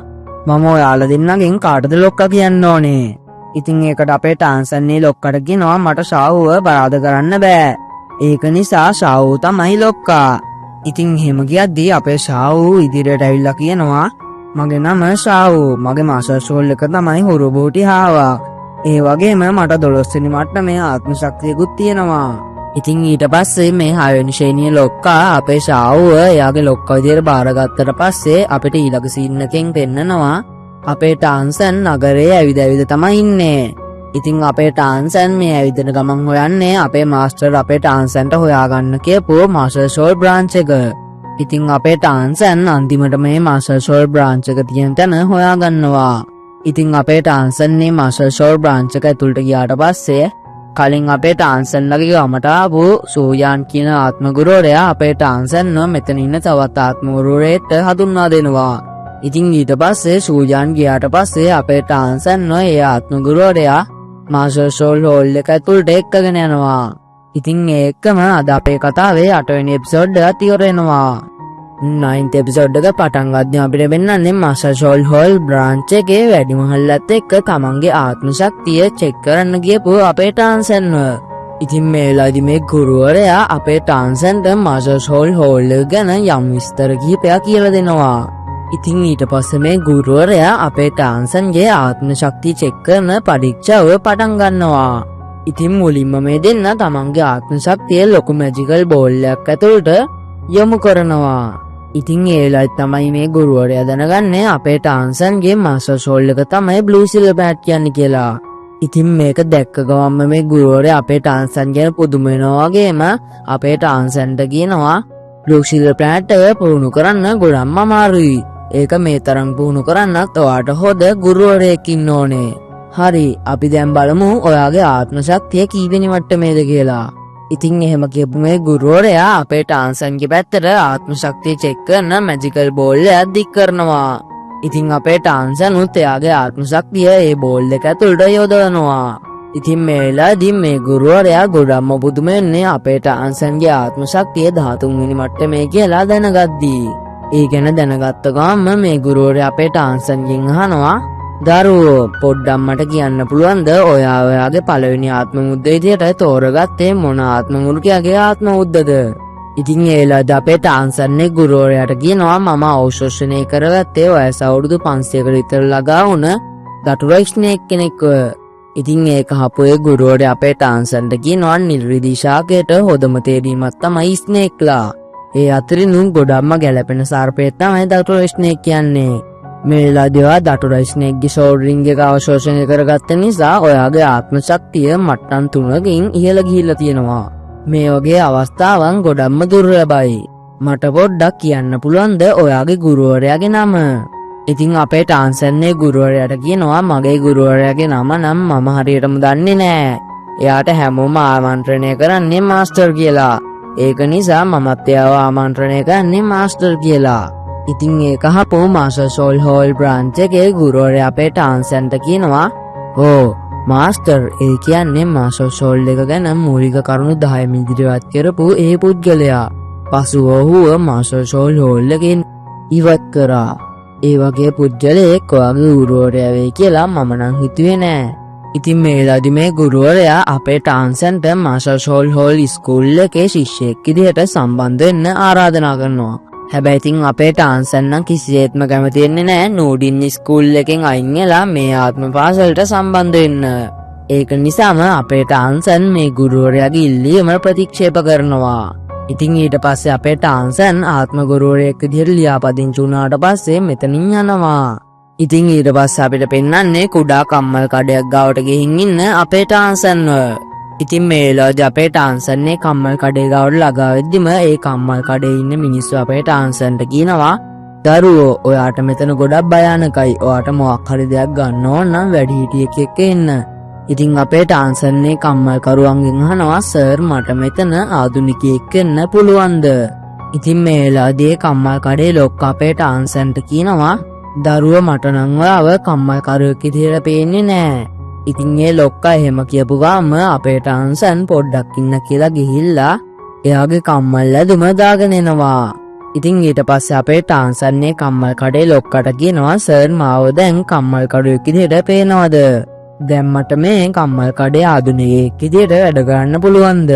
Speaker 1: මම ඔයාලා දෙන්නගෙන් කාටද ලොක්කා කියන්න ඕනේ. ඉතින් ඒකට අපේ ටාන්සන්නේ ලොක්කට කියනවා මට ෂාවුව පරාද කරන්න බෑ. ඒක නිසා ෂාවු තමයි ලොක්කා. ඉතින් එහෙම කියද්දී අපේ ෂාවු ඉදිරියට ඇවිල්ලා කියනවා මගේ නම ෂාවු. මගේ මාස්ටර් ෂෝල් එක තමයි හොරබෝටි හාවා. ඒ වගේම මට 12 වෙනි මට්ටමේ ආත්ම ශක්තියකුත් තියෙනවා. ඉතින් ඊට පස්සේ මේ 6 වෙනි ශ්‍රේණියේ ලොක්කා අපේ ෂාවුව එයාගේ ලොක්කා විදියට බාරගත්තට පස්සේ අපිට ඊළඟ සීන් එකෙන් පෙන්නනවා අපේ ටාන්සන් නගරේ ඇවිද තමයි ඉන්නේ. ඉතින් අපේ ටාන්සන් මේ ඇවිදින ගමන් හොයන්නේ අපේ මාස්ටර් අපේ ටාන්සන්ට හොයාගන්න කියපු මාස්ටර් ෂෝල් බ්‍රාන්ච් එක. ඉතින් අපේ ටාන්සන් අන්තිමට මේ මාස්ටර් ෂෝල් බ්‍රාන්ච් එක තියෙන තැන හොයාගන්නවා. ඉතින් අපේ ටාන්සන්නේ මාස්ටර් ෂෝල් බ්‍රාන්ච් එක ඇතුළට ගියාට පස්සේ කලින් අපේ ටාන්සන්ලගේ ගමට ආපු සූයාන් කියන ආත්ම ගුරුවරයා අපේ ටාන්සන්ව මෙතන ඉන්න තවත් ආත්ම ගුරුවරයෙක්ට හඳුන්වා දෙනවා. ඉතින් ඊට පස්සේ සූයාන් ගියාට පස්සේ අපේ ටාන්සන්ව ඒ ආත්ම ගුරුවරයා මාස්ටර් ෂෝල් හෝල් එක ඇතුළට එක්කගෙන යනවා. ඉතින් ඒකම අද අපේ කතාවේ 8 වෙනි එපිසෝඩ් එක ඉවර වෙනවා. 9th එපිසෝඩ් එක පටන් ගද්දී අපිට වෙන්නන්නේ මාස්ටර් ෂෝල් හෝල් බ්‍රාන්ච් එකේ වැඩිමහල්ලත් එක්ක තමන්ගේ ආත්ම ශක්තිය චෙක් කරන්න ගියපු අපේ ටාන්සන්ව. ඉතින් මේ වෙලාවේදී මේ ගුරුවරයා අපේ ටාන්සන්ට මාස්ටර් ෂෝල් හෝල් එක ගැන යම් විස්තර කිහිපයක් කියලා දෙනවා. ඉතින් ඊට පස්සේ මේ ගුරුවරයා අපේ ටාන්සන්ගේ ආත්ම ශක්තිය චෙක් කරන පරීක්ෂාව පටන් ගන්නවා. ඉතින් මුලින්ම මේ දෙන්න තමන්ගේ ආත්ම ශක්තිය ලොකු මැජිකල් බෝල් එකක් ඇතුළට යොමු කරනවා. ඉතින් ඒ වෙලාවේ තමයි මේ ගුරුවරයා දැනගන්නේ අපේ ටාන්සන්ගේ මාස්ටර් ෂෝල් එක තමයි බ්ලූ සිල්වර් පැට් කියන්නේ කියලා. ඉතින් මේක දැක්ක ගමන්ම මේ ගුරුවරයා අපේ ටාන්සන් ගැන පුදුම වෙනවා වගේම අපේ ටාන්සන්ට කියනවා බ්ලූ සිල්වර් පැට් එක පුහුණු කරන්න ගොඩක්ම අමාරුයි. ඒක මේ තරම් පුහුණු කරන්නත් ඔයාට හොඳ ගුරුවරයෙක් ඉන්න ඕනේ. හරි අපි දැන් බලමු ඔයාගේ ආත්ම ශක්තිය කීවෙනි මට්ටමේද කියලා. ඉතින් එහෙම කියපු මේ ගුරුවරයා අපේ ටාන්සන්ගේ පැත්තට ආත්ම ශක්තිය චෙක් කරන මැජිකල් බෝල් එකක් දික් කරනවා. ඉතින් අපේ ටාන්සන් උත් එයාගේ ආත්ම ශක්තිය ඒ බෝල් එක ඇතුළට යොදවනවා. ඉතින් මේ වෙලාවේදී මේ ගුරුවරයා ගොඩක්ම පුදුම වෙන්නේ අපේ ටාන්සන්ගේ ආත්ම ශක්තිය 13 වෙනි මට්ටමේ කියලා දැනගද්දී. ඒ ගැන දැනගත්ත ගමන් මේ ගුරුවරයා අපේ ටාන්සන්ගෙන් අහනවා දරුවෝ පොඩ්ඩක් මට කියන්න පුළුවන්ද ඔයා ඔයාගේ පළවෙනි ආත්ම මුද්ද විදියට තෝරගත්තේ මොන ආත්ම මුරුකයාගේ ආත්ම මුද්දද? ඉතින් ඒ වෙලාවට අපේ ටාන්සන්නේ ගුරුවරයාට කියනවා මම අවශෝෂණය කරගත්තේ වයස අවුරුදු 500කට විතර ළඟා වුණ දටුර ස්නේක් කෙනෙක්ව. ඉතින් ඒක හපු ඒ ගුරුවරයා අපේ ටාන්සන්ට කියනවා නිර්විදි ශාකයට හොඳම තේරීමක් තමයි ස්නේක්ලා. ඒ අතරිනුම් ගොඩක්ම ගැලපෙන සර්පයෙක් තමයි දටුර ස්නේක් කියන්නේ. මේ වෙලාවේදී දටුර ස්නේක්ගේ ෂෝල් රින්ග් එක අවශෝෂණය කරගත්ත නිසා ඔයාගේ ආත්ම ශක්තිය මට්ටම් 3කින් ඉහළ ගිහිල්ලා තියෙනවා. මේ වගේ අවස්ථාවන් ගොඩක්ම දුර්ලභයි. මට පොඩ්ඩක් කියන්න පුළුවන්ද ඔයාගේ ගුරුවරයාගේ නම? ඉතින් අපේ ටාන්සන්නේ ගුරුවරයාට කියනවා මගේ ගුරුවරයාගේ නම නම් මම හරියටම දන්නේ නෑ. එයාට හැමෝම ආමන්ත්‍රණය කරන්නේ මාස්ටර් කියලා. ඒක නිසා මමත් එයාව ආමන්ත්‍රණය කරන්නේ මාස්ටර් කියලා. ඉතින් ඒක හපෝ මාස්ටර් ෂෝල් හෝල් බ්‍රාන්ච් එකේ ගුරුවරයා අපේ ටාන්සන්ට කියනවා "ඕ මාස්ටර් ඒ කියන්නේ මාස්ටර් ෂෝල් එක ගැන මූලික කරුණු 10 ඉදිරිපත් කරපු ඒ පුද්ගලයා. පසුව ඔහුව මාස්ටර් ෂෝල් හෝල් එකෙන් ඉවත් කරා. ඒ වගේ පුද්ගලයෙක් ඔයාගේ ගුරුවරයා වෙයි කියලා මම නම් හිතුවේ නෑ. ඉතින් මේ වෙලාවේදී මේ ගුරුවරයා අපේ ටාන්සන්ට මාෂල් ෂෝල් හෝල් ස්කූල් එකේ ශිෂ්‍යෙක් විදිහට සම්බන්ධ වෙන්න ආරාධනා කරනවා. හැබැයි ඉතින් අපේ ටාන්සන් නම් කිසිසේත්ම කැමති වෙන්නේ නැහැ නූඩින් ස්කූල් එකෙන් අයින් වෙලා මේ ආත්ම පාසලට සම්බන්ධ වෙන්න. ඒක නිසාම අපේ ටාන්සන් මේ ගුරුවරයාගේ ඉල්ලීම ප්‍රතික්ෂේප කරනවා. ඉතින් ඊට පස්සේ අපේ ටාන්සන් ආත්ම ගුරුවරයෙක් විදිහට ලියාපදිංචි වුණාට පස්සේ මෙතනින් යනවා. ඉතින් ඊට පස්සේ අපිට පෙන්වන්නේ කුඩා කම්මල් කඩයක් ගාවට ගිහින් ඉන්න අපේ ටාන්සන්ව. ඉතින් මේ වෙලාවේදී අපේ ටාන්සන්නේ කම්මල් කඩේ ගාවට ළඟා වෙද්දිම ඒ කම්මල් කඩේ ඉන්න මිනිස්සු අපේ ටාන්සන්ට කියනවා දරුවෝ ඔයාට මෙතන ගොඩක් භයානකයි. ඔයාට මොකක් හරි දෙයක් ගන්න ඕන නම් වැඩිහිටියෙක් එක්ක එන්න. ඉතින් අපේ ටාන්සන්නේ කම්මල් කරුවන්ගෙන් අහනවා සර් මට මෙතන ආදුනිකයෙක් එන්න පුළුවන්ද? ඉතින් මේ වෙලාවේදී කම්මල් කඩේ ලොක්ක අපේ ටාන්සන්ට කියනවා දරුව මට නම් ඔයාව කම්මල් කරුවෙක් විදිහට පේන්නේ නෑ. ඉතින් ඒ ලොක්කා එහෙම කියපු ගාම අපේ ටාන්සන් පොඩ්ඩක් ඉන්න කියලා ගිහිල්ලා එයාගේ කම්මල් ඇදුම දාගෙන එනවා. ඉතින් ඊට පස්සේ අපේ ටාන්සන්නේ කම්මල් කඩේ ලොක්කට කියනවා සර් මාව දැන් කම්මල් කඩුවෙක් විදිහට පේනවද? දැන් මට මේ කම්මල් කඩේ ආදුනිකයෙක් විදිහට වැඩ කරන්න පුළුවන්ද?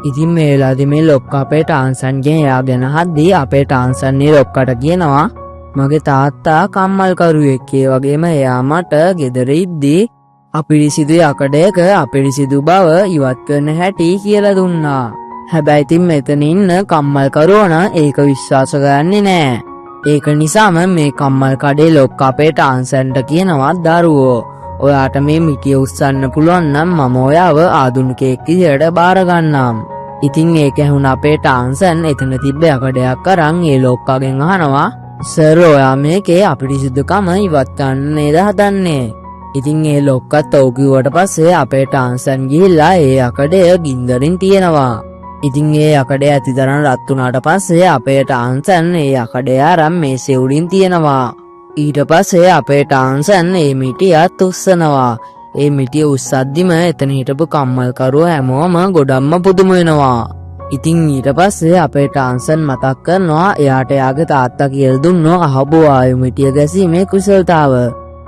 Speaker 1: ඉතින් මේ වෙලාවේදී මේ ලොක්කා අපේ ටාන්සන්ගෙන් එයා ගැන අහද්දී අපේ ටාන්සන්නේ ලොක්කට කියනවා මගේ තාත්තා කම්මල් කරුවෙක්. ඒ වගේම එයා මට ගෙදර ඉද්දී අපිරිසිදු යකඩයක අපිරිසිදු බව ඉවත් කරන හැටි කියලා දුන්නා. හැබැයි ඉතින් මෙතන ඉන්න කම්මල් කරුවන ඒක විශ්වාස කරන්නේ නෑ. ඒක නිසාම මේ කම්මල් කඩේ ලොක්ක අපේ ටාන්සන්ට කියනවා දරුවෝ ඔයාට මේ මිටිය උස්සන්න පුළුවන් නම් මම ඔයාව ආදුනිකයෙක් විදියට බාර ගන්නම්. ඉතින් ඒක ඇහුණ අපේ ටාන්සන් එතන තිබ්බ යකඩයක් අරන් ඒ ලොක්කාගෙන් අහනවා සර් ඔයා මේකේ අපිරිසිදුකම ඉවත් ගන්න නේද හදන්නේ? ඉතින් ඒ ලොක්කත් ඔව් කිව්වට පස්සේ අපේ ටාන්සන් ගිහිල්ලා ඒ යකඩය ගින්දරින් තියනවා. ඉතින් ඒ යකඩය ඇතිතරම් රත් වුණාට පස්සේ අපේ ටාන්සන් ඒ යකඩය අරන් මේසේ උඩින් තියනවා. ඊට පස්සේ අපේ ටාන්සන් ඒ මිටියත් උස්සනවා. ඒ මිටිය උස්සද්දිම එතන හිටපු කම්මල් කරුව හැමෝම ගොඩක්ම පුදුම වෙනවා. ඉතින් ඊට පස්සේ අපේ ටාන්සන් මතක් කරනවා එයාට යාගේ තාත්තා කියලා දුන්නෝ අහබු ආයු මිටිය ගැසීමේ කුසලතාව.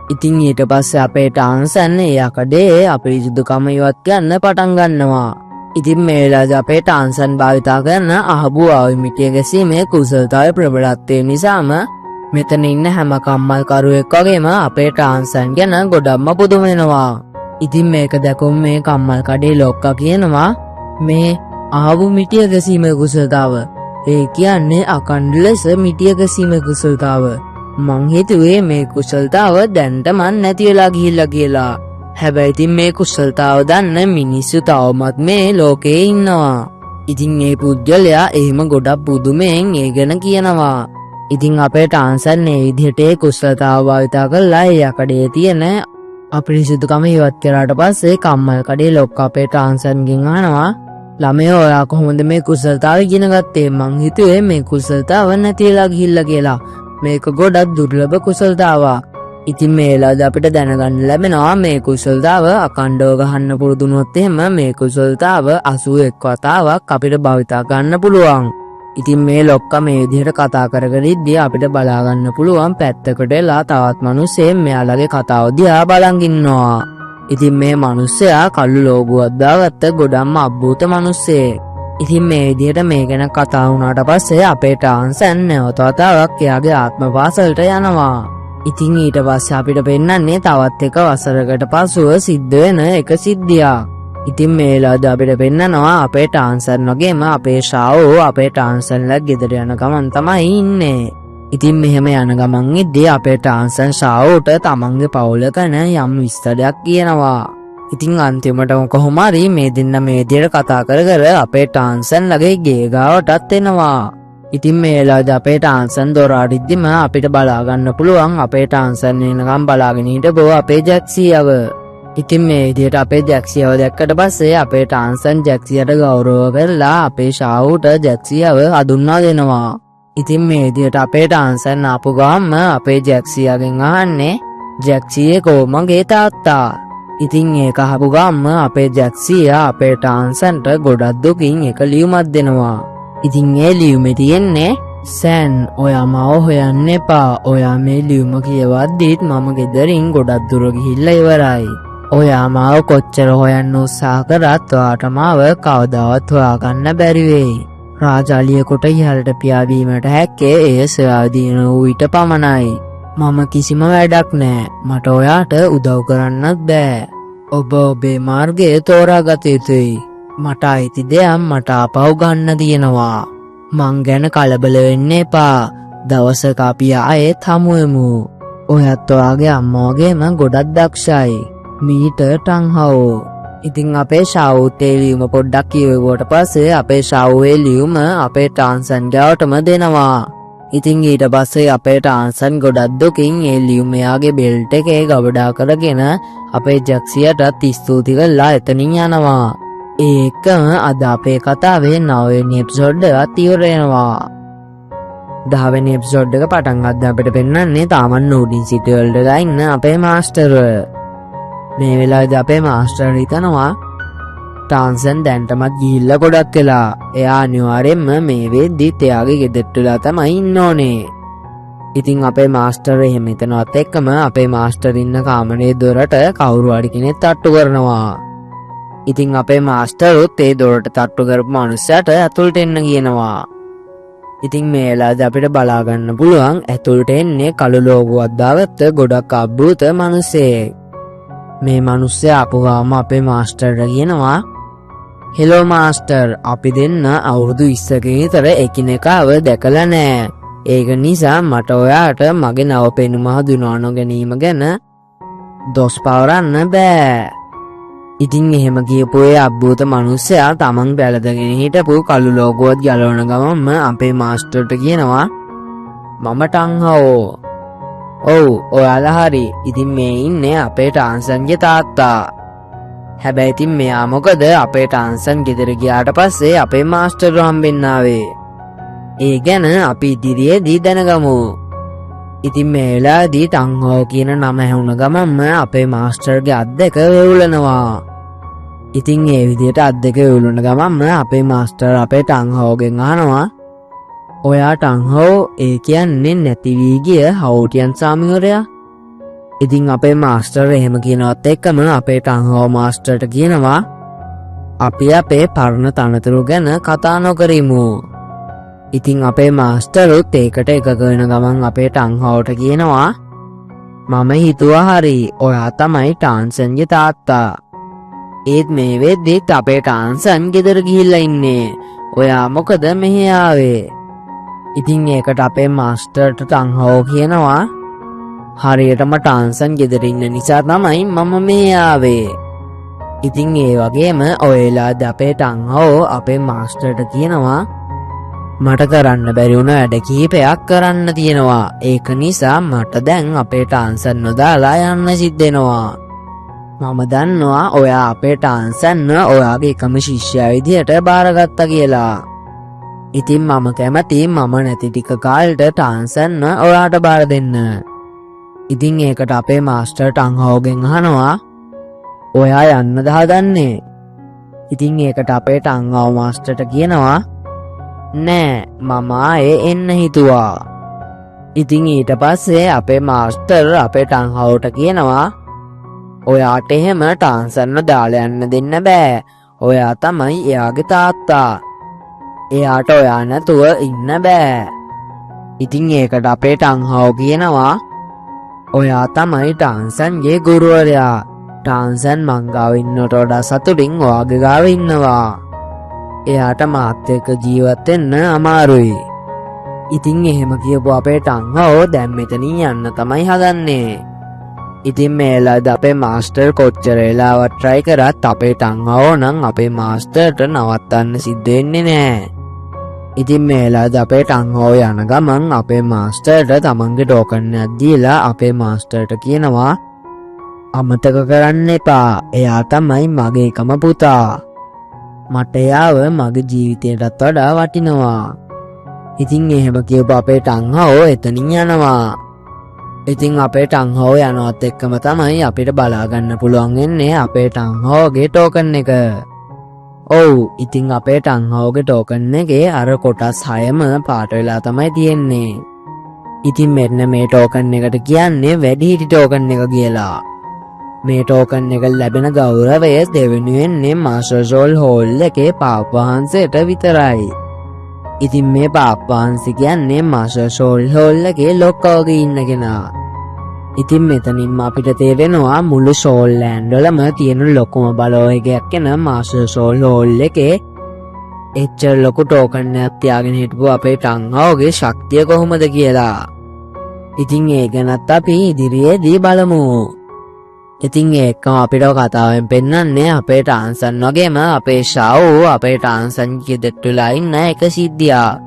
Speaker 1: ඉතින් ඊට පස්සේ අපේ ටාන්සන් ඒ යකඩේ අපිරිසිදුකම ඉවත් ගන්න පටන් ගන්නවා. ඉතින් මේ වෙලාවේ අපේ ටාන්සන් භාවිතා කරන අහබු ආයු මිටිය ගැසීමේ කුසලතාවයේ ප්‍රබලත්වය නිසාම මෙතන ඉන්න හැම කම්මල් කරුවෙක් වගේම අපේ ටාන්සන් ගැන ගොඩක්ම පුදුම වෙනවා. ඉතින් මේක දැකුම් මේ කම්මල් කඩේ ලොක්කා කියනවා මේ ආවු මිටිය ගැසීමේ කුසලතාව. ඒ කියන්නේ අකණ්ඩ ලෙස මිටිය ගැසීමේ කුසලතාව. මං හිතුවේ මේ කුසලතාව දැන්ටමත් නැති වෙලා ගිහිල්ලා කියලා. හැබැයි ඉතින් මේ කුසලතාව දන්න මිනිස්සු තවමත් මේ ලෝකේ ඉන්නවා. ඉතින් මේ පුද්ගලයා එහෙම ගොඩක් පුදුමෙන් ඒ ගැන කියනවා. ඉතින් අපේ ටාන්සන් මේ විදිහට ඒ කුසලතාව භාවිතා කරලා ඒ යකඩේ තියෙන අපිරිසිදුකම ඉවත් කරාට පස්සේ කම්මල් කඩේ ලොක්කා අපේ ටාන්සන්ගෙන් අහනවා ළමයෝ ඔයා කොහොමද මේ කුසලතාව ඉගෙන ගත්තේ? මං හිතුවේ මේ කුසලතාව නැති වෙලා ගිහිල්ලා කියලා. මේක ගොඩක් දුර්ලභ කුසලතාවක්. ඉතින් මේ වෙලාවදී අපිට දැනගන්න ලැබෙනවා මේ කුසලතාව අකණ්ඩව ගහන්න පුරුදු වුණොත් එහෙම මේ කුසලතාව 81 වතාවක් අපිට භාවිතා ගන්න පුළුවන්. ඉතින් මේ ලොක්කා මේ විදිහට කතා කරගෙන ඉද්දී අපිට බලා ගන්න පුළුවන් පැත්තකට වෙලා තවත් මිනිස්සෙක් මෙයාලගේ කතාව දිහා බලන් ඉන්නවා. ඉතින් මේ මිනිස්සයා කළු ලෝගුවක් දාගත්ත ගොඩක්ම අබ්බූත මිනිස්සෙක්. ඉතින් මේ විදිහට මේ ගැන කතා වුණාට පස්සේ අපේ ටාන්සන් නැවත වතාවක් එයාගේ ආත්ම පාසලට යනවා. ඉතින් ඊට පස්සේ අපිට පෙන්නන්නේ තවත් එක වසරකට පසුව සිද්ධ වෙන එක සිද්ධියක්. ඉතින් මේ වෙලාවදී අපිට පෙන්නනවා අපේ ටාන්සන් වගේම අපේ ෂාවෝ අපේ ටාන්සන්ලා ගෙදර යන ගමන් තමයි ඉන්නේ. ඉතින් මෙහෙම යන ගමන් ඉද්දී අපේ ටාන්සන් ෂාවෝට තමන්ගේ පවුල ගැන යම් විස්තරයක් කියනවා. ඉතින් අන්තිමටම කොහොම හරි මේ දෙන්න මේ විදිහට කතා කර කර අපේ ටාන්සන්ලගේ ගේ ගාවටත් එනවා. ඉතින් මේ වෙලාවේදී අපේ ටාන්සන් දොර අරිද්දිම අපිට බලා ගන්න පුළුවන් අපේ ටාන්සන් එනකම් බලාගෙන හිටපුව අපේ ජැක්සියව. ඉතින් මේ විදිහට අපේ ජැක්සියව දැක්කට පස්සේ අපේ ටාන්සන් ජැක්සියට ගෞරව කරලා අපේ ෂාවුට ජැක්සියව හඳුන්වා දෙනවා. ඉතින් මේ විදිහට අපේ ටාන්සන් ආපු ගාම අපේ ජැක්සියගෙන් අහන්නේ ජැක්සියේ කොමගේ තාත්තා? ඉතින් ඒක අහපු ගාම අපේ ජැක්සියා අපේ ටාන්සන්ට ගොඩක් දුකින් එක ලියුමක් දෙනවා. ඉතින් ඒ ලියුමේ තියෙන්නේ සෑන් ඔයා මාව හොයන්න එපා. ඔයා මේ ලියුම කියවද්දිත් මම ගෙදරින් ගොඩක් දුර ගිහිල්ලා ඉවරයි. ඔයා මාව කොච්චර හොයන්න උත්සාහ කරත් ඔයාට මාව කවදාවත් හොයාගන්න බැරි වෙයි. රාජාලියෙකුට ඉහළට පියාවීමට හැක්කේ එය ස්වාධීන වූ විට පමණයි. මම කිසිම වැඩක් නෑ. මට ඔයාට උදව් කරන්නත් බෑ. ඔබ ඔබේ මාර්ගය තෝරාගත යුතුයි. මට අයිති දෙයක් මට ආපහු ගන්න තියෙනවා. මං ගැන කලබල වෙන්න එපා. දවසක අපි ආයෙත් හමුවෙමු. ඔයත් ඔයාගේ අම්මා වගේම ගොඩක් දක්ෂයි. මීට ටංහවෝ. ඉතින් අපේ ෂාවුත්තේ ලියුම පොඩ්ඩක් කියවුවට පස්සේ අපේ ෂාවුවේ ලියුම අපේ ටාන්සන් ගාවටම දෙනවා. ඉතින් ඊට පස්සේ අපේ ටාන්සන් ගොඩක් දුකින් ඒ ලියුම එයාගේ බෙල්ට් එකේ ගබඩා කරගෙන අපේ ජැක්සියටත් ස්තුති කරලා එතනින් යනවා. ඒක අද අපේ කතාවේ 9 වෙනි එපිසෝඩ් එක ඉවර වෙනවා. 10 වෙනි එපිසෝඩ් එක පටන් ගන්න අපිට පෙන්වන්නේ තාමන් නූඩින් සිටි වර්ල්ඩ් එකේ ඉන්න අපේ මාස්ටර්. මේ වෙලාවේදී අපේ මාස්ටර් හිතනවා ටාන්සන් දැන්ටමත් ගිහිල්ලා ගොඩක් වෙලා. එයා අනිවාර්යෙන්ම මේ වෙද්දිත් එයාගේ ගෙදරට වෙලා තමයි ඉන්න ඕනේ. ඉතින් අපේ මාස්ටර් එහෙම හිතනවත් එක්කම අපේ මාස්ටර් ඉන්න කාමරේ දොරට කවුරු හරි කෙනෙක් තට්ටු කරනවා. ඉතින් අපේ මාස්ටරුත් ඒ දොරට තට්ටු කරපු මනුස්සයාට ඇතුළට එන්න කියනවා. ඉතින් මේ වෙලාවේදී අපිට බලා ගන්න පුළුවන් ඇතුළට එන්නේ කළු ලෝගුවක් දාගත්ත ගොඩක් අබ්බූත මිනිස්සෙක්. මේ මිනිස්සයා ආපුවාම අපේ මාස්ටර්ට කියනවා හෙලෝ මාස්ටර්, අපි දෙන්න අවුරුදු 20ක විතර එකිනෙකාව දැකලා නෑ. ඒක නිසා මට ඔයාට මගේ නව පෙනුම හඳුනා නොගැනීම ගැන දොස් පවරන්න බෑ. ඉතින් එහෙම කියපු ඒ අබ්බූත මිනිස්සයා තමන් බැලදගෙන හිටපු කළු ලෝගුවත් ගලවන ගමන්ම අපේ මාස්ටර්ට කියනවා මම ටංහවෝ. ඔව් ඔයාලා හරි. ඉතින් මේ ඉන්නේ අපේ ටාන්සන්ගේ තාත්තා. හැබැයි ඉතින් මෙයා මොකද අපේ ටාන්සන් ගෙදර ගියාට පස්සේ අපේ මාස්ටර්ව හම්බෙන්න ආවේ. ඒ ගැන අපි ඉදිරියේදී දැනගමු. ඉතින් මේ වෙලාවේදී ටංහෝ කියන නම ඇහුණ ගමන්ම අපේ මාස්ටර්ගේ අත් දෙක වෙවුලනවා. ඉතින් ඒ විදිහට අත් දෙක වෙවුලන ගමන්ම අපේ මාස්ටර් අපේ ටංහෝගෙන් අහනවා ඔයා ටංහෝ ඒ කියන්නේ නැති වී ගිය හවුටියන් සාමිවරයා? ඉතින් අපේ මාස්ටර් එහෙම කියනවත් එක්කම අපේ ටංහෝ මාස්ටර්ට කියනවා අපි අපේ පරණ තනතුරු ගැන කතා නොකරමු. ඉතින් අපේ මාස්ටරුත් ඒකට එකග වෙන ගමන් අපේ ටංහෝට කියනවා මම හිතුවා හරි ඔයා තමයි ටාන්සන්ගේ තාත්තා. ඒත් මේ වෙද්දිත් අපේ ටාන්සන් ගෙදර ගිහිල්ලා ඉන්නේ. ඔයා මොකද මෙහෙ ආවේ? ඉතින් ඒකට අපේ මාස්ටර්ට ටංහෝ කියනවා හරියටම ටාන්සන් ගෙදර ඉන්න නිසා තමයි මම මේ ආවේ. ඉතින් ඒ වගේම ඔය වෙලාවේදී අපේ ටංහෝ අපේ මාස්ටර්ට කියනවා මට කරන්න බැරි වුණ වැඩ කිහිපයක් කරන්න තියෙනවා. ඒක නිසා මට දැන් අපේ ටාන්සන් නොදාලා යන්න සිද්ධ වෙනවා. මම දන්නවා ඔයා අපේ ටාන්සන් ඔයාගේ එකම ශිෂ්‍යයා විදියට බාරගත්තා කියලා. ඉතින් මම කැමති මම නැති ටික කාලෙට ටාන්සන් ඔයාට බාර දෙන්න. ඉතින් ඒකට අපේ මාස්ටර් ටංහෝගෙන් අහනවා ඔයා යන්නද හදන්නේ? ඉතින් ඒකට අපේ ටංහෝ මාස්ටර්ට කියනවා නෑ මම ආයේ එන්න හිතුවා. ඉතින් ඊට පස්සේ අපේ මාස්ටර් අපේ ටංහෝට කියනවා ඔයාට එහෙම ටාන්සන්ව දාලා යන්න දෙන්න බෑ. ඔයා තමයි එයාගේ තාත්තා. එයාට ඔයා නැතුව ඉන්න බෑ. ඉතින් ඒකට අපේ ටංහෝ කියනවා ඔයා තමයි ටාන්සන්ගේ ගුරුවරයා. ටාන්සන් මං ගාව ඉන්නට වඩා සතුටින් ඔයාගේ ගාව ඉන්නවා. එයාට මාත් එක්ක ජීවත් වෙන්න අමාරුයි. ඉතින් එහෙම කියපු අපේ ටංහෝ දැන් මෙතනින් යන්න තමයි හදන්නේ. ඉතින් මේ වෙලාවේදී අපේ මාස්ටර් කොච්චර වෙලාවක් try කරත් අපේ ටංහෝ නම් අපේ මාස්ටර්ට නවත්තන්න සිද්ධ වෙන්නේ නැහැ. ඉතින් මේ වෙලාවේදී අපේ ටංහෝ යන ගමන් අපේ මාස්ටර්ට තමන්ගේ ටෝකන් එකක් දීලා අපේ මාස්ටර්ට කියනවා අමතක කරන්න එපා. එයා තමයි මගේ එකම පුතා. මට එයාව මගේ ජීවිතයටත් වඩා වටිනවා. ඉතින් එහෙම කියපු අපේ ටංහෝ එතනින් යනවා. ඉතින් අපේ ටංහෝ යනවත් එක්කම තමයි අපිට බලා ගන්න පුළුවන් වෙන්නේ අපේ ටංහෝගේ ටෝකන් එක. ඔව් ඉතින් අපේ ටංහෝගේ ටෝකන් එකේ අර කොටස් 6ම පාට වෙලා තමයි තියෙන්නේ. ඉතින් මෙන්න මේ ටෝකන් එකට කියන්නේ වැඩිහිටි ටෝකන් එක කියලා. මේ ටෝකන් එක ලැබෙන ගෞරවය දෙවෙනුවෙන්නේ මාස්ටර් ෂෝල් හෝල් එකේ පාප් වහන්සේට විතරයි. ඉතින් මේ පාප් වහන්සේ කියන්නේ මාස්ටර් ෂෝල් හෝල් එකේ ලොක්කෝගේ ඉන්න කෙනා. ඉතින් මෙතනින්ම අපිට තේරෙනවා මුළු ෂෝල් ලෑන්ඩ් වලම තියෙන ලොකුම බලවේගයක් ගැන මාස්ටර් ෂෝල් හෝල් එකේ එච්චර ලොකු ටෝකන් එකක් තියාගෙන හිටපු අපේ ටංහාවගේ ශක්තිය කොහොමද කියලා. ඉතින් ඒ ගැනත් අපි ඉදිරියේදී බලමු. ඉතින් ඒකම අපිට කතාවෙන් පෙන්නන්නේ අපේ ටාන්සන් වගේම අපේ ෂාව් අපේ ටාන්සන් ගෙදරට වෙලා ඉන්න එක සිද්ධියක්.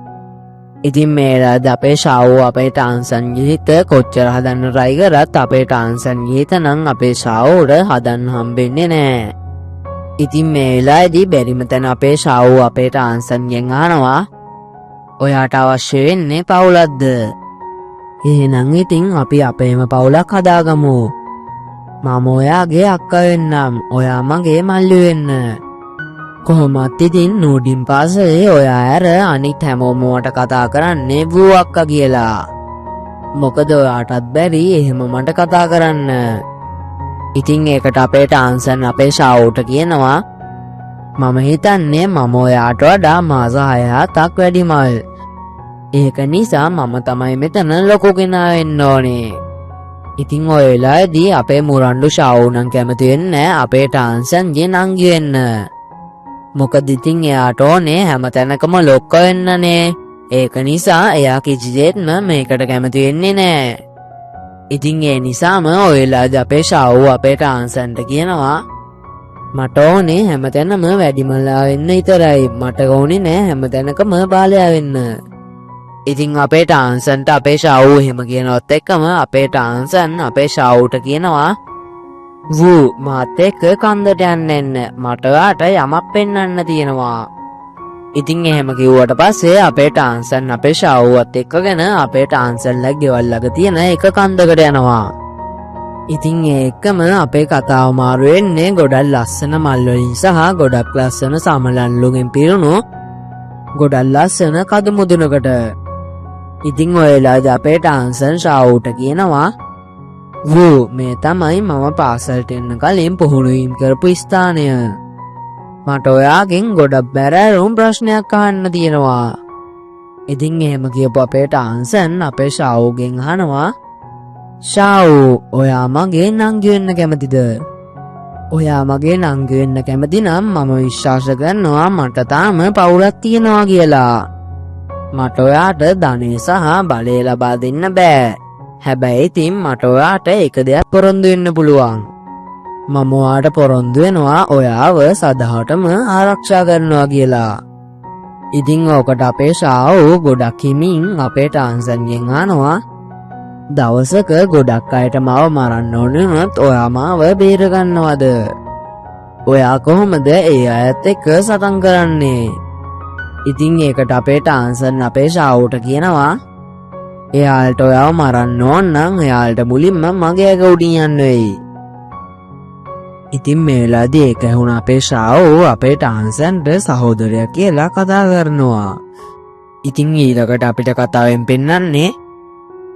Speaker 1: ඉතින් මේලාද අපේ ෂාව් අපේ ටාන්සන්ගේ හිත කොච්චර හදන්න try කරත් අපේ ටාන්සන්ගේ හිත නම් අපේ ෂාව්ට හදන්න හම්බෙන්නේ නෑ. ඉතින් මේලාදී බැරිම තැන අපේ ෂාව් අපේ ටාන්සන්ගෙන් අහනවා ඔයාට අවශ්‍ය වෙන්නේ පවුලක්ද? එහෙනම් ඉතින් අපි අපේම පවුලක් හදාගමු. මම ඔයාගේ අක්කා වෙන්නම්. ඔයා මගේ මල්ලි වෙන්න. කොහොමත් ඉතින් නූඩින් පාසලේ ඔයා ඇර අනිත් හැමෝම මට කතා කරන්නේ වූ අක්කා කියලා. මොකද ඔයාටත් බැරි එහෙම මට කතා කරන්න. ඉතින් ඒකට අපේ ටාන්සන් අපේ ෂාවුට කියනවා මම හිතන්නේ මම ඔයාට වඩා මාස 6-7ක් වැඩිමල්. ඒක නිසා මම තමයි මෙතන ලොකු කෙනා වෙන්න ඕනේ. ඉතින් ඔය වෙලාවේදී අපේ මුරණ්ඩු ෂාව් නම් කැමති වෙන්නේ අපේ ටාන්සන්ගේ නංගි වෙන්න. මොකද ඉතින් එයාට ඕනේ හැමතැනකම ලොක්ක වෙන්නනේ. ඒක නිසා එයා කිසිසේත්ම මේකට කැමති වෙන්නේ නෑ. ඉතින් ඒ නිසාම ඔය වෙලාවේදී අපේ ෂාව් අපේ ටාන්සන්ට කියනවා මට ඕනේ හැමතැනම වැඩිමල්ලා වෙන්න විතරයි. මට ඕනේ නෑ හැමතැනකම බාලයා වෙන්න. ඉතින් අපේ ටාන්සන්ට අපේ ෂාව් එහෙම කියනවත් එක්කම අපේ ටාන්සන් අපේ ෂාව්ට කියනවා වූ මාත් එක්ක කන්දට යන්න. මට ඔයාට යමක් පෙන්වන්න තියෙනවා. ඉතින් එහෙම කිව්වට පස්සේ අපේ ටාන්සන් අපේ ෂාව්වත් එක්කගෙන අපේ ටාන්සන්ලා ගෙවල් ළඟ තියෙන එක කන්දකට යනවා. ඉතින් ඒකම අපේ කතාව මාරු වෙන්නේ ගොඩක් ලස්සන මල් වලින් සහ ගොඩක් ලස්සන සමලල්ලුගෙන් පිරුණු ගොඩක් ලස්සන කදු මුදුනකට. ඉතින් ඔය වෙලාවේදී අපේ ටාන්සන් ෂාවුට කියනවා වූ මේ තමයි මම පාසලට එන්න කලින් පුහුණු වීම කරපු ස්ථානය. මට ඔයාගෙන් ගොඩක් බැරෑරුම් ප්‍රශ්නයක් අහන්න තියෙනවා. ඉතින් එහෙම කියපු අපේ ටාන්සන් අපේ ෂාවුගෙන් අහනවා ෂාව් ඔයා මගේ නංගි වෙන්න කැමතිද? ඔයා මගේ නංගි වෙන්න කැමති නම් මම විශ්වාස කරනවා මට තාම පවුලක් තියෙනවා කියලා. මට ඔයාට ධනෙ සහ බලය ලබා දෙන්න බෑ. හැබැයි ඉතින් මට ඔයාට එක දෙයක් පොරොන්දු වෙන්න පුළුවන්. මම ඔයාට පොරොන්දු වෙනවා ඔයාව සදාටම ආරක්ෂා කරනවා කියලා. ඉතින් ඕකට අපේ ෂාව් ගොඩක් හිමින් අපේ ටාන්සන්ගෙන් අහනවා දවසක ගොඩක් අයට මාව මරන්න ඕන වුණොත් ඔයා මාව බේර ගන්නවද? ඔයා කොහොමද ඒ අයත් එක්ක සටන් කරන්නේ? ඉතින් ඒකට අපේ ටාන්සන් අපේ ෂාවුට කියනවා එයාලට ඔයාව මරන්න ඕන නම් එයාලට මුලින්ම මගේ ඇඟ උඩින් යන්න වෙයි. ඉතින් මේ වෙලාවේදී ඒක ඇහුණ අපේ ෂාව් අපේ ටාන්සන්ට සහෝදරයා කියලා කතා කරනවා. ඉතින් ඊළඟට අපිට කතාවෙන් පෙන්නන්නේ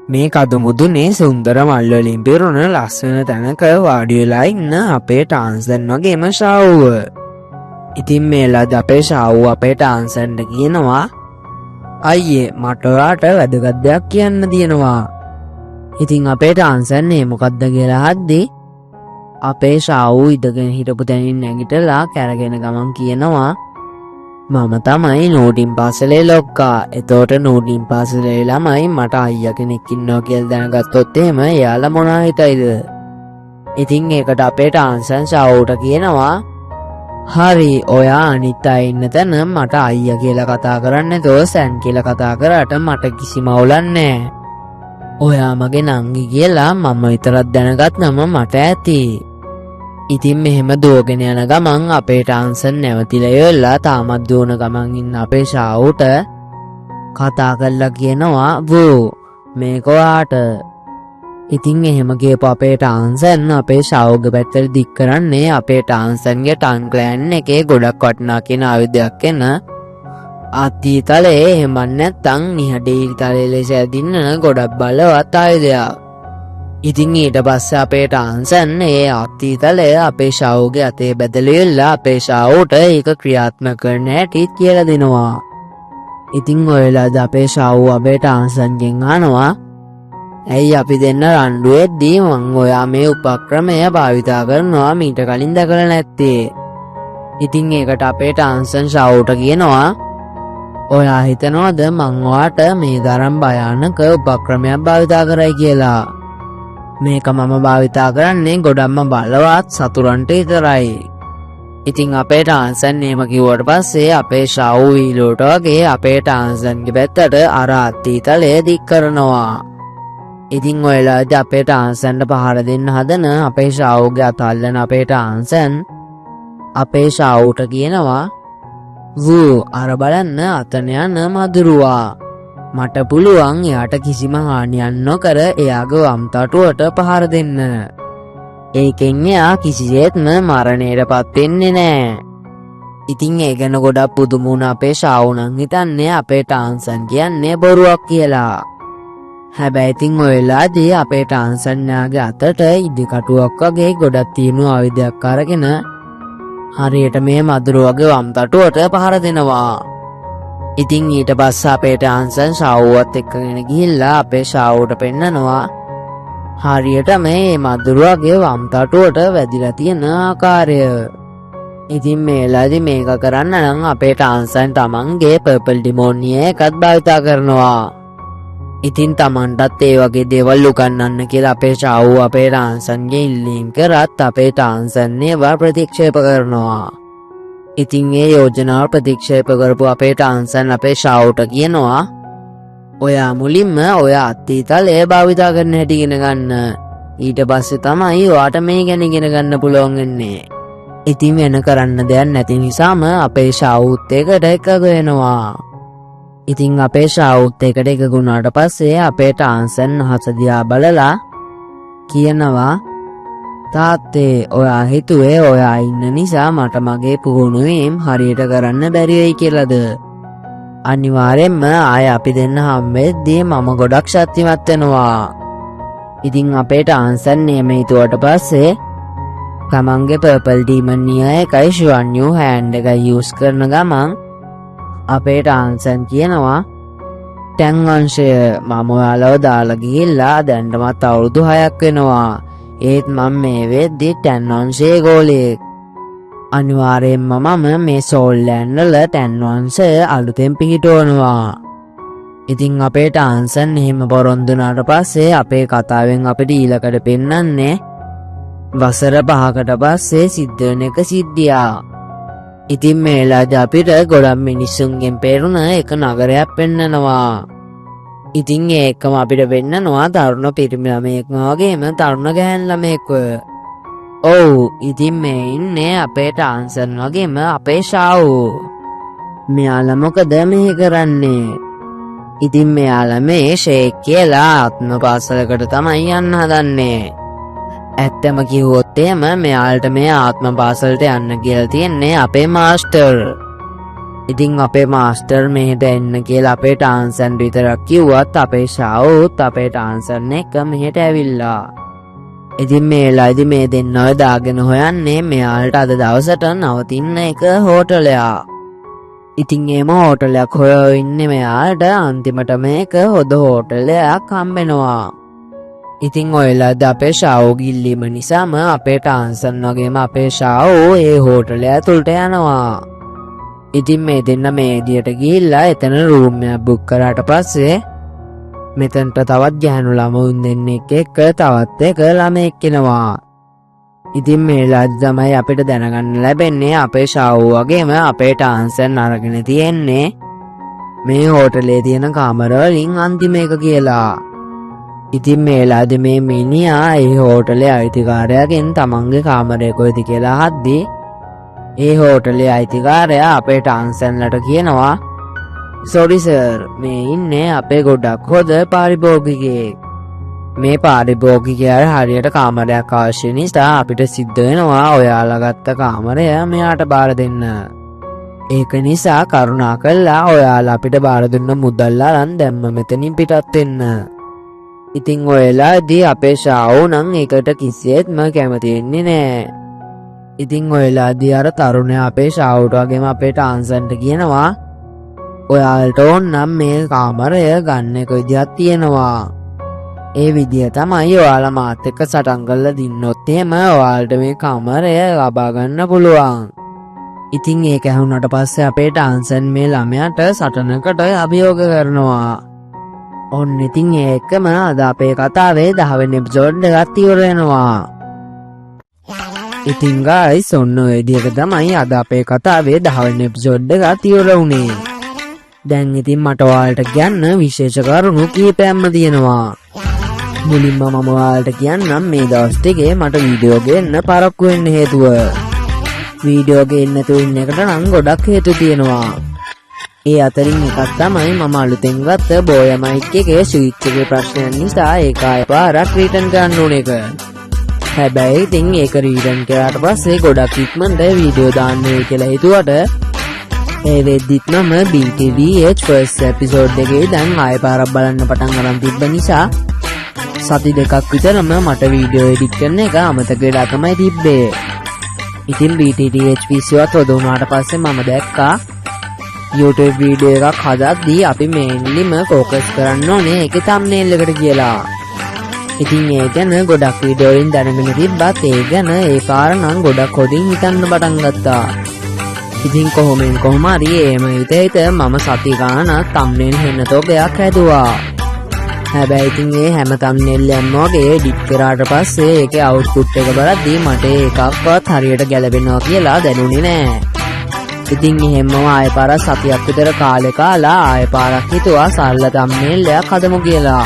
Speaker 1: මේ කදු මුදුනේ සුන්දර මල් වලින් පිරුණ ලස්සන තැනක වාඩි වෙලා ඉන්න අපේ ටාන්සන් වගේම ෂාව්. ඉතින් මේ වෙලාවේදී අපේ ෂාව් අපේ ටාන්සන්ට කියනවා අයියේ මට ඔයාට වැදගත් දෙයක් කියන්න තියෙනවා. ඉතින් අපේ ටාන්සන් මේ මොකද්ද කියලා අහද්දී අපේ ෂාව් ඉඳගෙන හිටපු තැනින් නැගිටලා කැරගෙන ගමන් කියනවා මම තමයි නූඩින් පාසලේ ලොක්කා. එතකොට නූඩින් පාසලේ ළමයි මට අයියා කෙනෙක් ඉන්නවා කියලා දැනගත්තොත් එහෙම එයාලා මොනවා හිතයිද? ඉතින් ඒකට අපේ ටාන්සන් ෂාව්ට කියනවා හරි ඔයා අනිත් අය ඉන්න තැන මට අයියා කියලා කතා කරන්නේ නැතෝ සෑන් කියලා කතා කරාට මට කිසිම අවුලක් නැහැ. ඔයා මගේ නංගි කියලා මම විතරක් දැනගත්නම මට ඇති. ඉතින් මෙහෙම දුවගෙන යන ගමන් අපේ ටාන්සන් නැවතිලා ඉවරලා තාමත් දුවන ගමන් ඉන්න අපේ ෂාවුට කතා කරලා කියනවා වූ මේක ඔයාට. ඉතින් එහෙම කියපු අපේ ටාන්සන් අපේ ෂාවුගේ පැත්තට දික් කරන්නේ අපේ ටාන්සන්ගේ ටන් ක්ලෑන් එකේ ගොඩක් වටිනා කියන ආයුධයක් එන අතීතලේ එහෙම නැත්නම් නිහඬේ තලයේ ලෙස ඇදින්න ගොඩක් බලවත් ආයුධයක්. ඉතින් ඊට පස්සේ අපේ ටාන්සන් ඒ අත්තිතලය අපේ ෂවුගේ අතේ බැදලිල්ලා අපේ ෂවුට ඒක ක්‍රියාත්මක කරන හැටිත් කියලා දෙනවා. ඉතින් ඔයලාද අපේ ෂවු අපේ ටාන්සන්ගෙන් අහනවා ඇයි අපි දෙන්න රණ්ඩු වෙද්දී මං ඔයා මේ උපක්‍රමය භාවිතා කරනවා මීට කලින් දැකලා නැත්තේ. ඉතින් ඒකට අපේ ටාන්සන් ෂවුට කියනවා ඔයා හිතනවද මං ඔයාට මේ තරම් භයානක උපක්‍රමයක් භාවිතා කරයි කියලා? මේක මම භාවිතා කරන්නේ ගොඩක්ම බලවත් සතුරන්ට විතරයි. ඉතින් අපේ ටාන්සන් එහෙම කිව්වට පස්සේ අපේ ෂවු වීලුවට වගේ අපේ ටාන්සන්ගේ පැත්තට අර අත්තිතලය දික් කරනවා. ඉතින් ඔයලාද අපේ ටාන්සන්ට පහර දෙන්න හදන අපේ ෂවුගේ අත අල්ලන අපේ ටාන්සන් අපේ ෂවුට කියනවා වූ අර බලන්න අතන යන මදුරුවා. මට පුළුවන් එයාට කිසිම හානියක් නොකර එයාගේ වම් තටුවට පහර දෙන්න. ඒකෙන් එයා කිසිසේත්ම මරණයටපත් වෙන්නේ නෑ. ඉතින් ඒ ගැන ගොඩක් පුදුම වුණ අපේ ෂවු නම් හිතන්නේ අපේ ටාන්සන් කියන්නේ බොරුවක් කියලා. හැබැයි ඉතින් ඔය වෙලාවේදී අපේ ටාන්සන් යාගේ අතට ඉදිකටුවක් වගේ ගොඩක් තියෙන ආයුධයක් අරගෙන හරියට මේ මදුරුවගේ වම් තටුවට පහර දෙනවා. ඉතින් ඊට පස්සේ අපේ ටාන්සන් ෂවුවත් එක්කගෙන ගිහිල්ලා අපේ ෂවුට පෙන්නනවා හරියට මේ මදුරුවගේ වම් තටුවට වැදිලා තියෙන ආකාරය. ඉතින් මේ වෙලාවේදී මේක කරන්න නම් අපේ ටාන්සන් තමන්ගේ පර්පල් ඩිමෝනිය එකත් භාවිතා කරනවා. ඉතින් තමන්ටත් ඒ වගේ දේවල් උගන්වන්න කියලා අපේ ෂවු අපේ ටාන්සන්ගේ ඉල්ලීම් කරත් අපේ ටාන්සන් ඒවා ප්‍රතික්ෂේප කරනවා. ඉතින් ඒ යෝජනාව ප්‍රතික්ෂේප කරපු අපේ ටාන්සන් අපේ ෂවුට කියනවා ඔයා මුලින්ම ඔය අත්තිතලය භාවිතා කරන හැටි ඉගෙන ගන්න. ඊට පස්සේ තමයි ඔයාට මේ ගැන ඉගෙන ගන්න පුළුවන් වෙන්නේ. ඉතින් වෙන කරන්න දෙයක් නැති නිසාම අපේ ෂවුත් එකට එකග වෙනවා. ඉතින් අපේ ෂවුත් එකට එකග වුණාට පස්සේ අපේ ටාන්සන් අහස දිහා බලලා කියනවා තාත්තේ ඔයා හිතුවේ ඔයා ඉන්න නිසා මට මගේ පුහුණුවීම් හරියට කරන්න බැරි වෙයි කියලාද? අනිවාර්යෙන්ම ආය අපි දෙන්න හම්බෙද්දී මම ගොඩක් ශක්තිමත් වෙනවා. ඉතින් අපේ ටාන්සන් එහෙම හිතුවට පස්සේ තමන්ගේ පර්පල් ඩීමන් නිය එකයි ෂුවන්යු හෑන්ඩ් එක යූස් කරන ගමන් අපේ ටාන්සන් කියනවා දැන් වංශය මම ඔයාලව දාලා ගිහිල්ලා දැන්ටමත් අවුරුදු 6ක් වෙනවා. ඒත් මම මේ වෙද්දි ටැන් වංශයේ ගෝලයෙක්. අනිවාර්යෙන්ම මම මේ සෝල් ලෑන්ඩ් වල ටැන් වංශය අලුතෙන් පිහිටවනවා. ඉතින් අපේ ටාන්සන් එහෙම පොරොන්දු වුණාට පස්සේ අපේ කතාවෙන් අපිට ඊළඟට පෙන්වන්නේ වසර 5කට පස්සේ සිද්ධ වෙන එක සිද්ධියක්. ඉතින් මේ වෙලාවේදී අපිට ගොඩක් මිනිස්සුන්ගෙන් පෙරුණ එක නගරයක් පෙන්නනවා. ඉතින් ඒකම අපිට වෙන්නනවා තරුණ පිරිමි ළමයෙක්ම වගේම තරුණ ගැහැණු ළමයෙක්ව. ඔව් ඉතින් මේ ඉන්නේ අපේ ටාන්සන් වගේම අපේ ෂවු. මෙයාලා මොකද මේ කරන්නේ? ඉතින් මෙයාලා මේ ෂේක් කියලා ආත්ම පාසලකට තමයි යන්න හදන්නේ. ඇත්තම කිව්වොත් එහෙම මෙයාලට මේ ආත්ම පාසලට යන්න කියලා තියන්නේ අපේ මාස්ටර්. ඉතින් අපේ මාස්ටර් මෙහෙට එන්න කියලා අපේ ටාන්සන් විතරක් කිව්වත් අපේ ෂවුත් අපේ ටාන්සන් එක්ක මෙහෙට ඇවිල්ලා. ඉතින් මේ වෙලාවේදී මේ දෙන්නව දාගෙන හොයන්නේ මෙයාලට අද දවසට නවතින්න එක හෝටලයක්. ඉතින් එහෙම හෝටලයක් හොයලා ඉන්නේ මෙයාලට අන්තිමට මේක හොඳ හෝටලයක් හම්බෙනවා. ඉතින් ඔයලාද අපේ ෂවු ගිල්ලීම නිසාම අපේ ටාන්සන් වගේම අපේ ෂවු ඒ හෝටලය ඇතුළට යනවා. ඉතින් මේ දෙන්න මේ එළියට ගිහිල්ලා එතන රූම් එකක් බුක් කරාට පස්සේ මෙතනට තවත් ගැහණු ළමුන් දෙන්නෙක් එක්ක තවත් එක ළමෙක් එනවා. ඉතින් මේ වෙලාවේදී තමයි අපිට දැනගන්න ලැබෙන්නේ අපේ ෂවු වගේම අපේ ටාන්සන් අරගෙන තියෙන්නේ මේ හෝටලේ තියෙන කාමර වලින් අන්තිම එක කියලා. ඉතින් මේ වෙලාවේදී මේ මිනිහා ඒ හෝටලේ අයිතිකාරයාගෙන් තමන්ගේ කාමරය කොහෙද කියලා අහද්දී ඒ හෝටලේ අයිතිකාරයා අපේ ටාන්සන්ලට කියනවා සෝරි සර් මේ ඉන්නේ අපේ ගොඩක් හොඳ පාරිභෝගිකයෙක්. මේ පාරිභෝගිකයාට හරියට කාමරයක් අවශ්‍ය නිසා අපිට සිද්ධ වෙනවා ඔයාලා ගත්ත කාමරය මෙයාට බාර දෙන්න. ඒක නිසා කරුණාකරලා ඔයාලා අපිට බාර දුන්න මුදල් අරන් දැම්ම මෙතනින් පිටත් වෙන්න. ඉතින් ඔයලාදී අපේ ශාවු නම් ඒකට කිසිසේත්ම කැමති වෙන්නේ නෑ. ඉතින් ඔයලාදී අර තරුණයා අපේ ශාවුට වගේම අපේ ටාන්සන්ට කියනවා ඔයාලට ඕන්නම් මේ කාමරය ගන්න එක විදිහක් තියෙනවා. ඒ විදිහ තමයි ඔයාලා මාත් එක්ක සටන් කරලා දින්නොත් එහෙම ඔයාලට මේ කාමරය ලබා ගන්න පුළුවන්. ඉතින් ඒක ඇහුනට පස්සේ අපේ ටාන්සන් මේ ළමයාට සටනකට අභියෝග කරනවා. ඔන්න ඉතින් ඒකම අද අපේ කතාවේ 10 වෙනි එපිසෝඩ් එකත් ඉවර වෙනවා. ඉතින් ගයිස් ඔන්න ඔය විදිහට තමයි අද අපේ කතාවේ 10 වෙනි එපිසෝඩ් එකත් ඉවර වුණේ. දැන් ඉතින් මට ඔයාලට කියන්න විශේෂ කරුණු කීපයක්ම තියෙනවා. මුලින්ම මම ඔයාලට කියන්නම් මේ දවස් ටිකේ මට වීඩියෝ ගේන්න පරක්කු වෙන්න හේතුව. වීඩියෝ ගේන්න නැතුව ඉන්න එකට නම් ගොඩක් හේතු තියෙනවා. ඒ අතරින් එකක් තමයි මම අලුතෙන් ගත්ත බෝය මයික් එකේ ස්විච් එකේ ප්‍රශ්නයක් නිසා ඒක ආයෙපාරක් රිටර්න් කරන්න ඕන එක. හැබැයි ඉතින් ඒක රිටර්න් කරාට පස්සේ ගොඩක් ඉක්මනට වීඩියෝ දාන්න වෙයි කියලා හිතුවට ඒ වෙද්දිත් මම BTVH ෆස්ට් එපිසෝඩ් එකේ දැන් ආයෙපාරක් බලන්න පටන් අරන් තිබ්බ නිසා සති දෙකක් විතරම මට වීඩියෝ එඩිට් කරන එක අමතක වෙලා තමයි තිබ්බේ. ඉතින් BTTH පිස්සුවත් හොද වුණාට පස්සේ මම දැක්කා YouTube වීඩියෝ එකක් හදද්දී අපි මේන්ලිම ફોකස් කරන්න ඕනේ ඒකේ thumbnail එකට කියලා. ඉතින් ඒ ගැන ගොඩක් වීඩියෝ වලින් දැනගෙන තිබ්බත් ඒ ගැන ඒ කාරණා ගොඩක් හොදින් හිතන්න පටන් ගත්තා. ඉතින් කොහොම හරි එහෙම හිත මම සති ගානක් thumbnail හෙන්න තෝගයක් හැදුවා. හැබැයි ඉතින් ඒ හැම thumbnail එකක්ම වගේ එඩිට් කරාට පස්සේ ඒකේ අවුට්පුට් එක බලද්දී මට ඒකක්වත් හරියට ගැලපෙනවා කියලා දැනුනේ නෑ. ඉතින් එහෙමම ආයෙ පාරක් සතියක් විතර කාලේ කාලා ආයෙ පාරක් හිතුවා සරල thumbnail එකක් හදමු කියලා.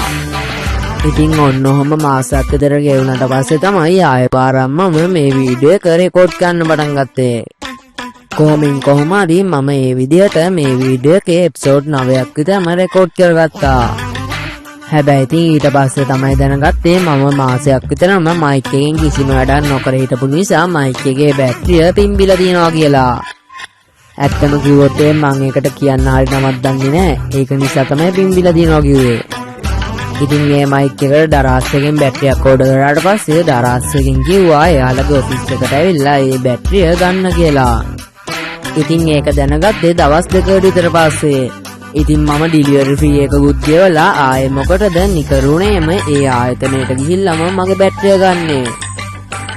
Speaker 1: ඉතින් ඔන්න ඔහම මාසයක් විතර ගෙවුනට පස්සේ තමයි ආයෙ පාරක් මම මේ වීඩියෝ එක රෙකෝඩ් කරන්න පටන් ගත්තේ. කොහොම හරි මම මේ විදිහට මේ වීඩියෝ එකේ එපිසෝඩ් 9ක් විතරම රෙකෝඩ් කරගත්තා. හැබැයි ඉතින් ඊට පස්සේ තමයි දැනගත්තේ මම මාසයක් විතරම මයික් එකෙන් කිසිම වැඩක් නොකර හිටපු නිසා මයික් එකේ බැටරිය පිම්බිලා තියෙනවා කියලා. ඇත්තම කිව්වොත් මම ඒකට කියන්න හරි නමක් දන්නේ නැහැ. ඒක නිසා තමයි පිම්බිලා තියෙනවා කිව්වේ. ඉතින් මේ මයික් එකට දරාස් එකෙන් බැටරියක් ඕඩර් කරාට පස්සේ දරාස් එකෙන් කිව්වා එයාලගේ ඔෆිස් එකට ඇවිල්ලා ඒ බැටරිය ගන්න කියලා. ඉතින් ඒක දැනගත්තේ දවස් දෙකකට විතර පස්සේ. ඉතින් මම ඩිලිවරි ෆී එකකුත් ගෙවලා ආයෙ මොකටද නිකරුණේම ඒ ආයතනයට ගිහිල්ලාම මගේ බැටරිය ගන්නේ.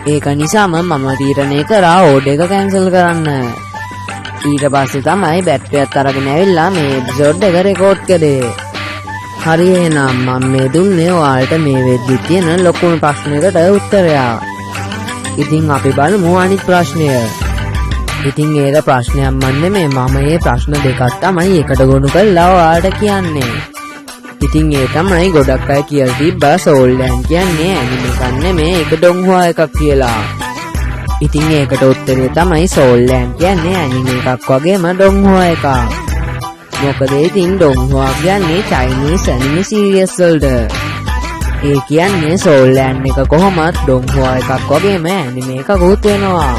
Speaker 1: ඒක නිසාම මම තීරණය කරා ඕඩර් එක කැන්සල් කරන්න. ඊට පස්සේ තමයි බැටරියත් අරගෙන ඇවිල්ලා මේ එපිසෝඩ් එක රෙකෝඩ් කළේ. හරි එහෙනම් මම මේ දුන්නේ ඔයාලට මේ වෙද්දි තියෙන ලොකුම ප්‍රශ්නයකට උත්තරයක්. ඉතින් අපි බලමු අනිත් ප්‍රශ්නය. ඉතින් ඒක ප්‍රශ්නයක් නෙමෙයි මම මේ ප්‍රශ්න දෙකක් තමයි එකට ගොනු කරලා ඔයාලට කියන්නේ. ඉතින් ඒ තමයි ගොඩක් අය කියලා තිබ්බා සෝල් ලෑන්ඩ් කියන්නේ ඇනිමේ එකක් නෙමෙයි ඒක ඩොන්හුවා එකක් කියලා. ඉතින් ඒකට උත්තරේ තමයි සෝල් ලෑන්ඩ් කියන්නේ ඇනිමේ එකක් වගේම ඩොන්හුවා එකක්. මොකද ඉතින් ඩොන්හුවා කියන්නේ චයිනීස් ඇනිමේ සීරීස් වලට. ඒ කියන්නේ සෝල් ලෑන්ඩ් එක කොහොමත් ඩොන්හුවා එකක් වගේම ඇනිමේ එකකුත් වෙනවා.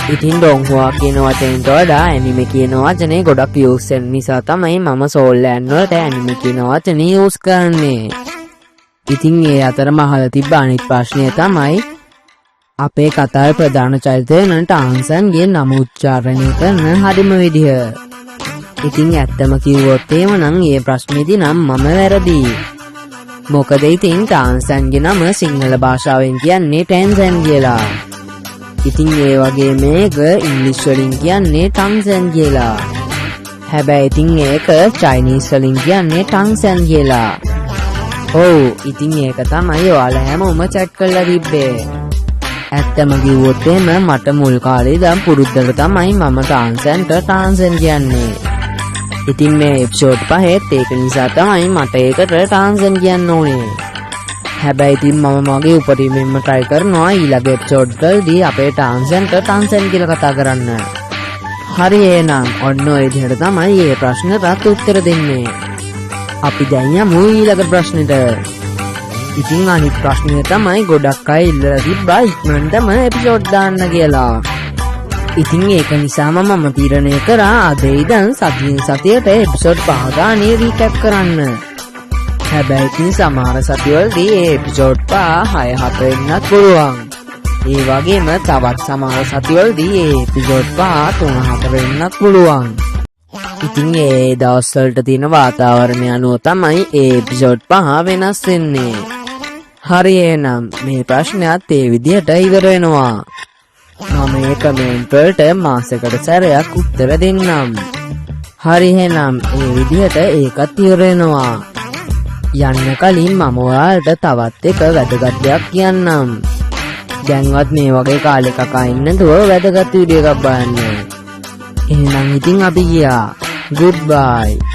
Speaker 1: ඉතින් ඩොන්හුවා කියන වචනේට වඩා ඇනිමේ කියන වචනේ ගොඩක් යූස් වෙන නිසා තමයි මම සෝල් ලෑන්ඩ් වලට ඇනිමේ කියන වචනේ යූස් කරන්නේ. ඉතින් ඒ අතරම අහලා තිබ්බ අනිත් ප්‍රශ්නය තමයි අපේ කතාවේ ප්‍රධාන චරිතය වෙන ටාන්සන්ගේ නම උච්චාරණය කරන හරිම විදිහ. ඉතින් ඇත්තම කිව්වොත් එහෙමනම් මේ ප්‍රශ්නේදී නම් මම වැරදි. මොකද ඉතින් ටාන්සන්ගේ නම සිංහල භාෂාවෙන් කියන්නේ ටෙන්සන් කියලා. ඉතින් ඒ වගේ මේක ඉංග්‍රීසි වලින් කියන්නේ ටන්සන් කියලා. හැබැයි ඉතින් ඒක චයිනීස් වලින් කියන්නේ ටන්සන් කියලා. ඔව් ඉතින් ඒක තමයි ඔයාලා හැමෝම චැට් කරලා තිබ්බේ. ඇත්තම කිව්වොත් එහෙම මට මුල් කාලේ ඉඳන් පුරුද්දට තමයි මම ටාන්සන්ට ටාන්සන් කියන්නේ. ඉතින් මේ එපිසෝඩ් පහෙත් ඒක නිසා තමයි මට ඒකට ටාන්සන් කියන්න ඕනේ. හැබැයි ඉතින් මම මගේ උපරිමයෙන්ම try කරනවා ඊළඟ එපිසෝඩ් වලදී අපේ ටාන්සන්ට ටාන්සන් කියලා කතා කරන්න. හරි එහෙනම් ඔන්න ඔය විදිහට තමයි මේ ප්‍රශ්නට උත්තර දෙන්නේ. අපි දැන් යමු ඊළඟ ප්‍රශ්නෙට. ඉතින් අනිත් ප්‍රශ්නය තමයි ගොඩක් අය ඉල්ලලා තිබ්බා ඉක්මනටම එපිසෝඩ් දාන්න කියලා. ඉතින් ඒක නිසාම මම තීරණය කරා අද ඉඳන් සතියෙන් සතියට එපිසෝඩ් 5 ගානේ රීකැප් කරන්න. හැබැයි ඉතින් සමහර සතිවලදී ඒ එපිසෝඩ් 5 6 7 වෙන්නත් පුළුවන්. ඒ වගේම තවත් සමහර සතිවලදී ඒ එපිසෝඩ් 5 3 4 වෙන්නත් පුළුවන්. ඉතින් ඒ දවස්වලට තියෙන වාතාවරණය අනුව තමයි ඒ එපිසෝඩ් 5 වෙනස් වෙන්නේ. හරි එහෙනම් මේ ප්‍රශ්නයත් ඒ විදිහට ඉවර වෙනවා. මම මේ කමෙන්ට් වලට මාසෙකට සැරයක් උත්තර දෙන්නම්. හරි එහෙනම් ඒ විදිහට ඒකත් ඉවර වෙනවා. යන්න කලින් මම ඔයාලට තවත් එක වැදගත් දෙයක් කියන්නම්. දැන්වත් මේ වගේ කාලෙක අයින් නැතුව වැදගත් වීඩියෝ එකක් බලන්න. එහෙනම් ඉතින් අපි ගියා. Goodbye.